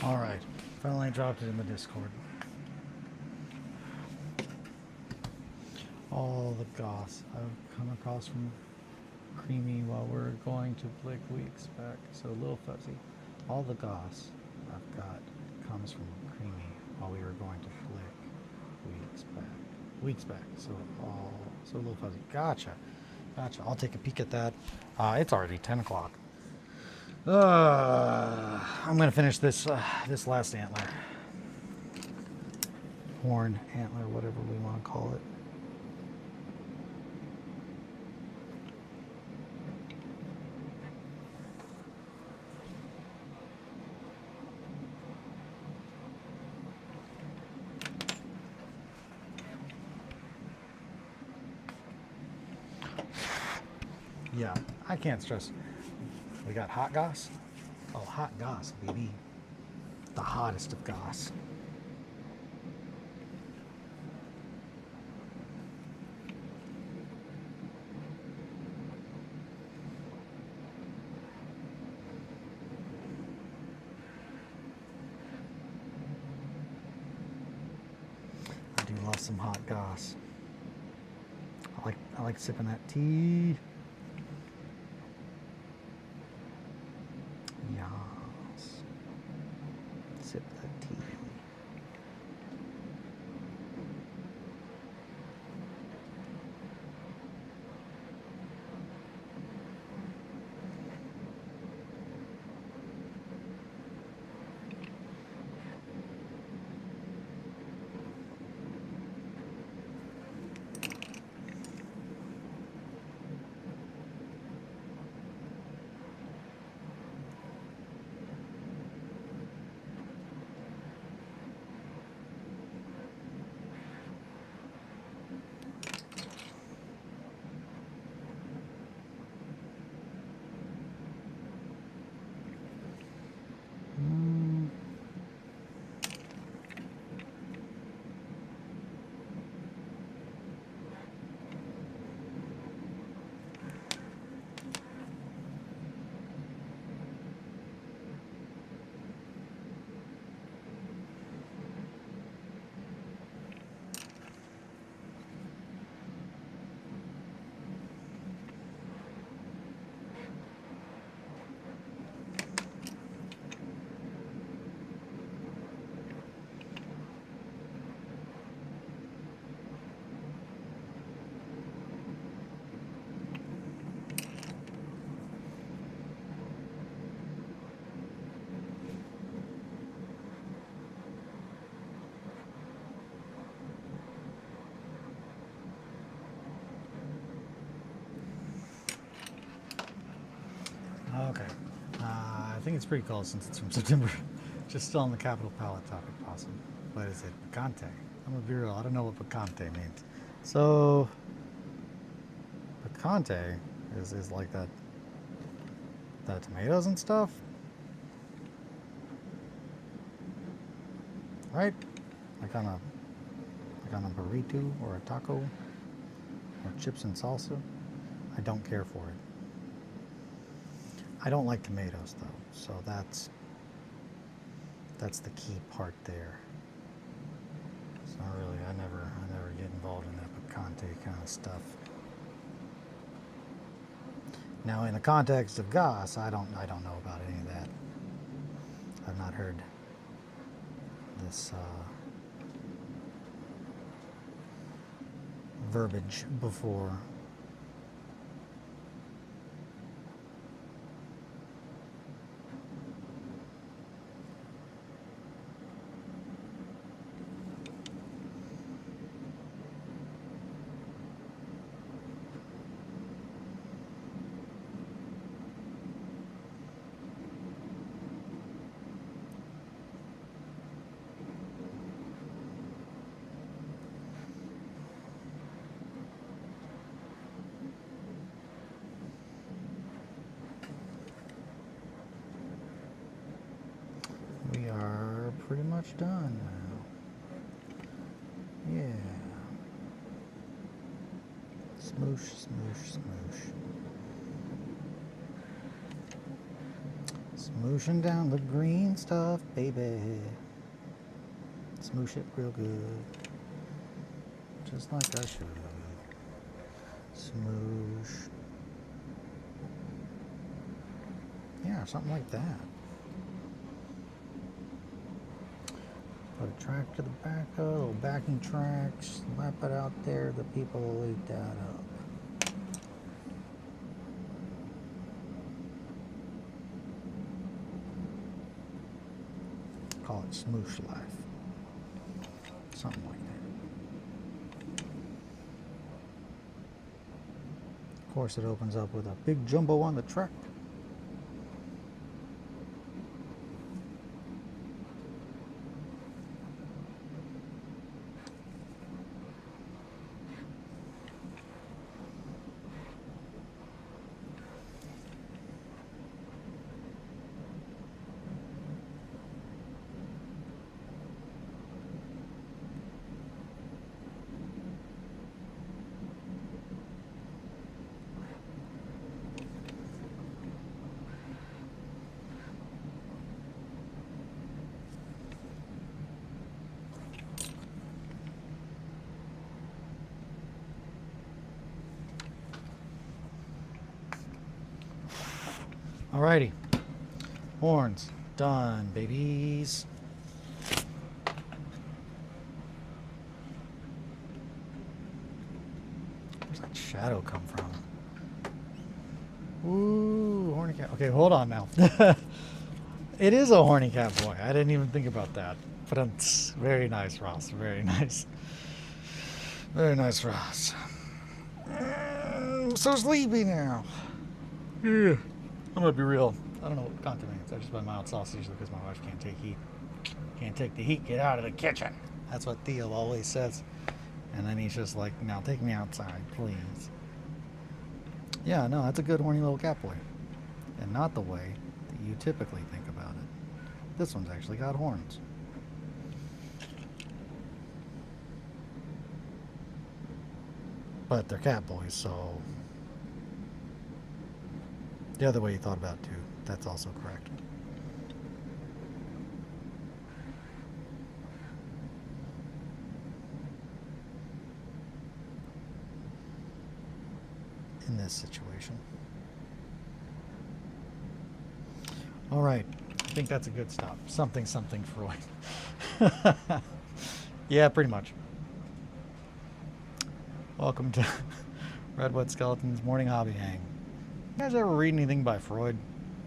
All right, finally dropped it in the Discord. All the goss I've come across from Creamy while we're going to Blick weeks back. So Lil Fuzzy, all the goss I've got comes from Creamy while we were going to Blick weeks back. So Lil Fuzzy, gotcha. I'll take a peek at that. It's already 10 o'clock. I'm gonna finish this last antler, horn, antler, whatever we want to call it. Yeah, I can't stress. We got hot goss. Oh, hot goss, baby. The hottest of goss. I do love some hot goss. I like sipping that tea. Yes. Sip that tea. Okay. I think it's pretty cool since it's from September. Just still on the capital palette topic, possibly. What is it? Picante. I'm gonna be real. I don't know what picante means. So, picante is like that tomatoes and stuff, right? Like on a burrito or a taco or chips and salsa. I don't care for it. I don't like tomatoes though, so that's the key part there. It's not really. I never get involved in that picante kind of stuff. Now, in the context of goss, I don't know about any of that. I've not heard this verbiage before. We are pretty much done now. Yeah. Smoosh, smoosh, smoosh. Smooshing down the green stuff, baby. Smoosh it real good. Just like I should. Smoosh. Yeah, something like that. Put a track to the back of, little backing tracks, slap it out there, the people will eat that up. Call it smoosh life. Something like that. Of course, it opens up with a big jumbo on the track. Alrighty, horns done, babies. Where's that shadow come from? Ooh, horny cat. Okay, hold on now. It is a horny cat boy. I didn't even think about that. But it's very nice, Ross. Very nice. Very nice, Ross. I'm so sleepy now. Yeah. I'm gonna be real. I don't know what content means. I just buy mild sauce usually because my wife can't take heat. Can't take the heat. Get out of the kitchen. That's what Theo always says. And then he's just like, now take me outside, please. Yeah, no, that's a good horny little cat boy. And not the way that you typically think about it. This one's actually got horns. But they're cat boys, so the other way you thought about it too, that's also correct. In this situation. All right, I think that's a good stop. Something Freud. Yeah, pretty much. Welcome to RedWetSkeleton's Morning Hobby Hang. You guys ever read anything by Freud?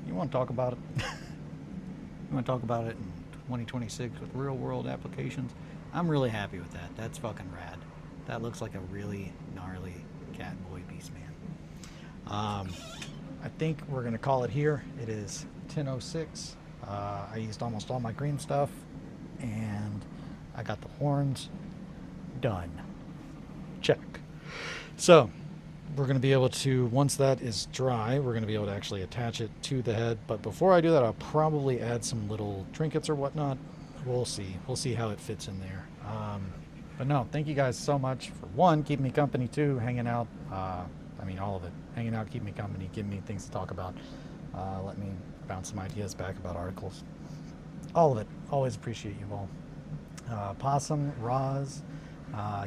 You want to talk about it? You want to talk about it in 2026 with real world applications? I'm really happy with that. That's fucking rad. That looks like a really gnarly cat boy beast man. I I think we're going to call it here. It is 10:06. I used almost all my green stuff, and I got the horns done. Check. So we're going to be able to, once that is dry, we're going to be able to actually attach it to the head. But before I do that, I'll probably add some little trinkets or whatnot. We'll see how it fits in there. But no, thank you guys so much for, one, keeping me company, two, hanging out. I mean, all of it. Hanging out, keeping me company, giving me things to talk about. Let me bounce some ideas back about articles. All of it. Always appreciate you all. Possum, Roz,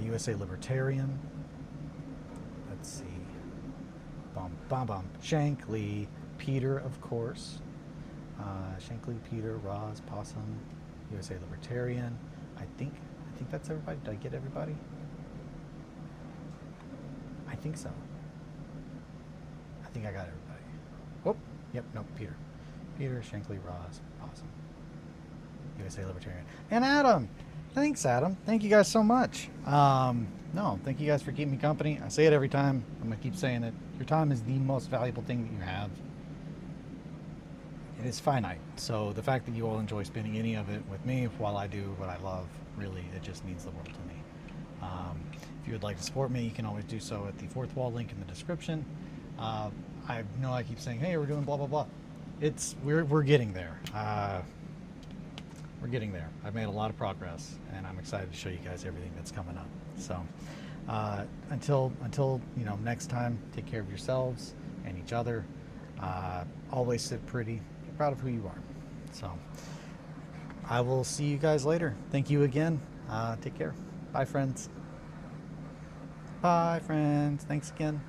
USA Libertarian. Let's see. Shankly, Peter, of course. Shankly, Peter, Roz, Possum, USA Libertarian. I think that's everybody. Did I get everybody? I think so. I think I got everybody. Oh, yep, nope, Peter. Peter, Shankly, Roz, Possum, USA Libertarian. And Adam! Thanks, Adam. Thank you guys so much. No, thank you guys for keeping me company. I say it every time. I'm going to keep saying it. Your time is the most valuable thing that you have. It is finite. So the fact that you all enjoy spending any of it with me while I do what I love, really, it just means the world to me. If you would like to support me, you can always do so at the fourth wall link in the description. I know I keep saying, hey, we're doing blah, blah, blah. We're getting there. We're getting there. I've made a lot of progress, and I'm excited to show you guys everything that's coming up. So until next time, take care of yourselves and each other. Always sit pretty. Be proud of who you are. So I will see you guys later. Thank you again. Take care. Bye, friends. Bye, friends. Thanks again.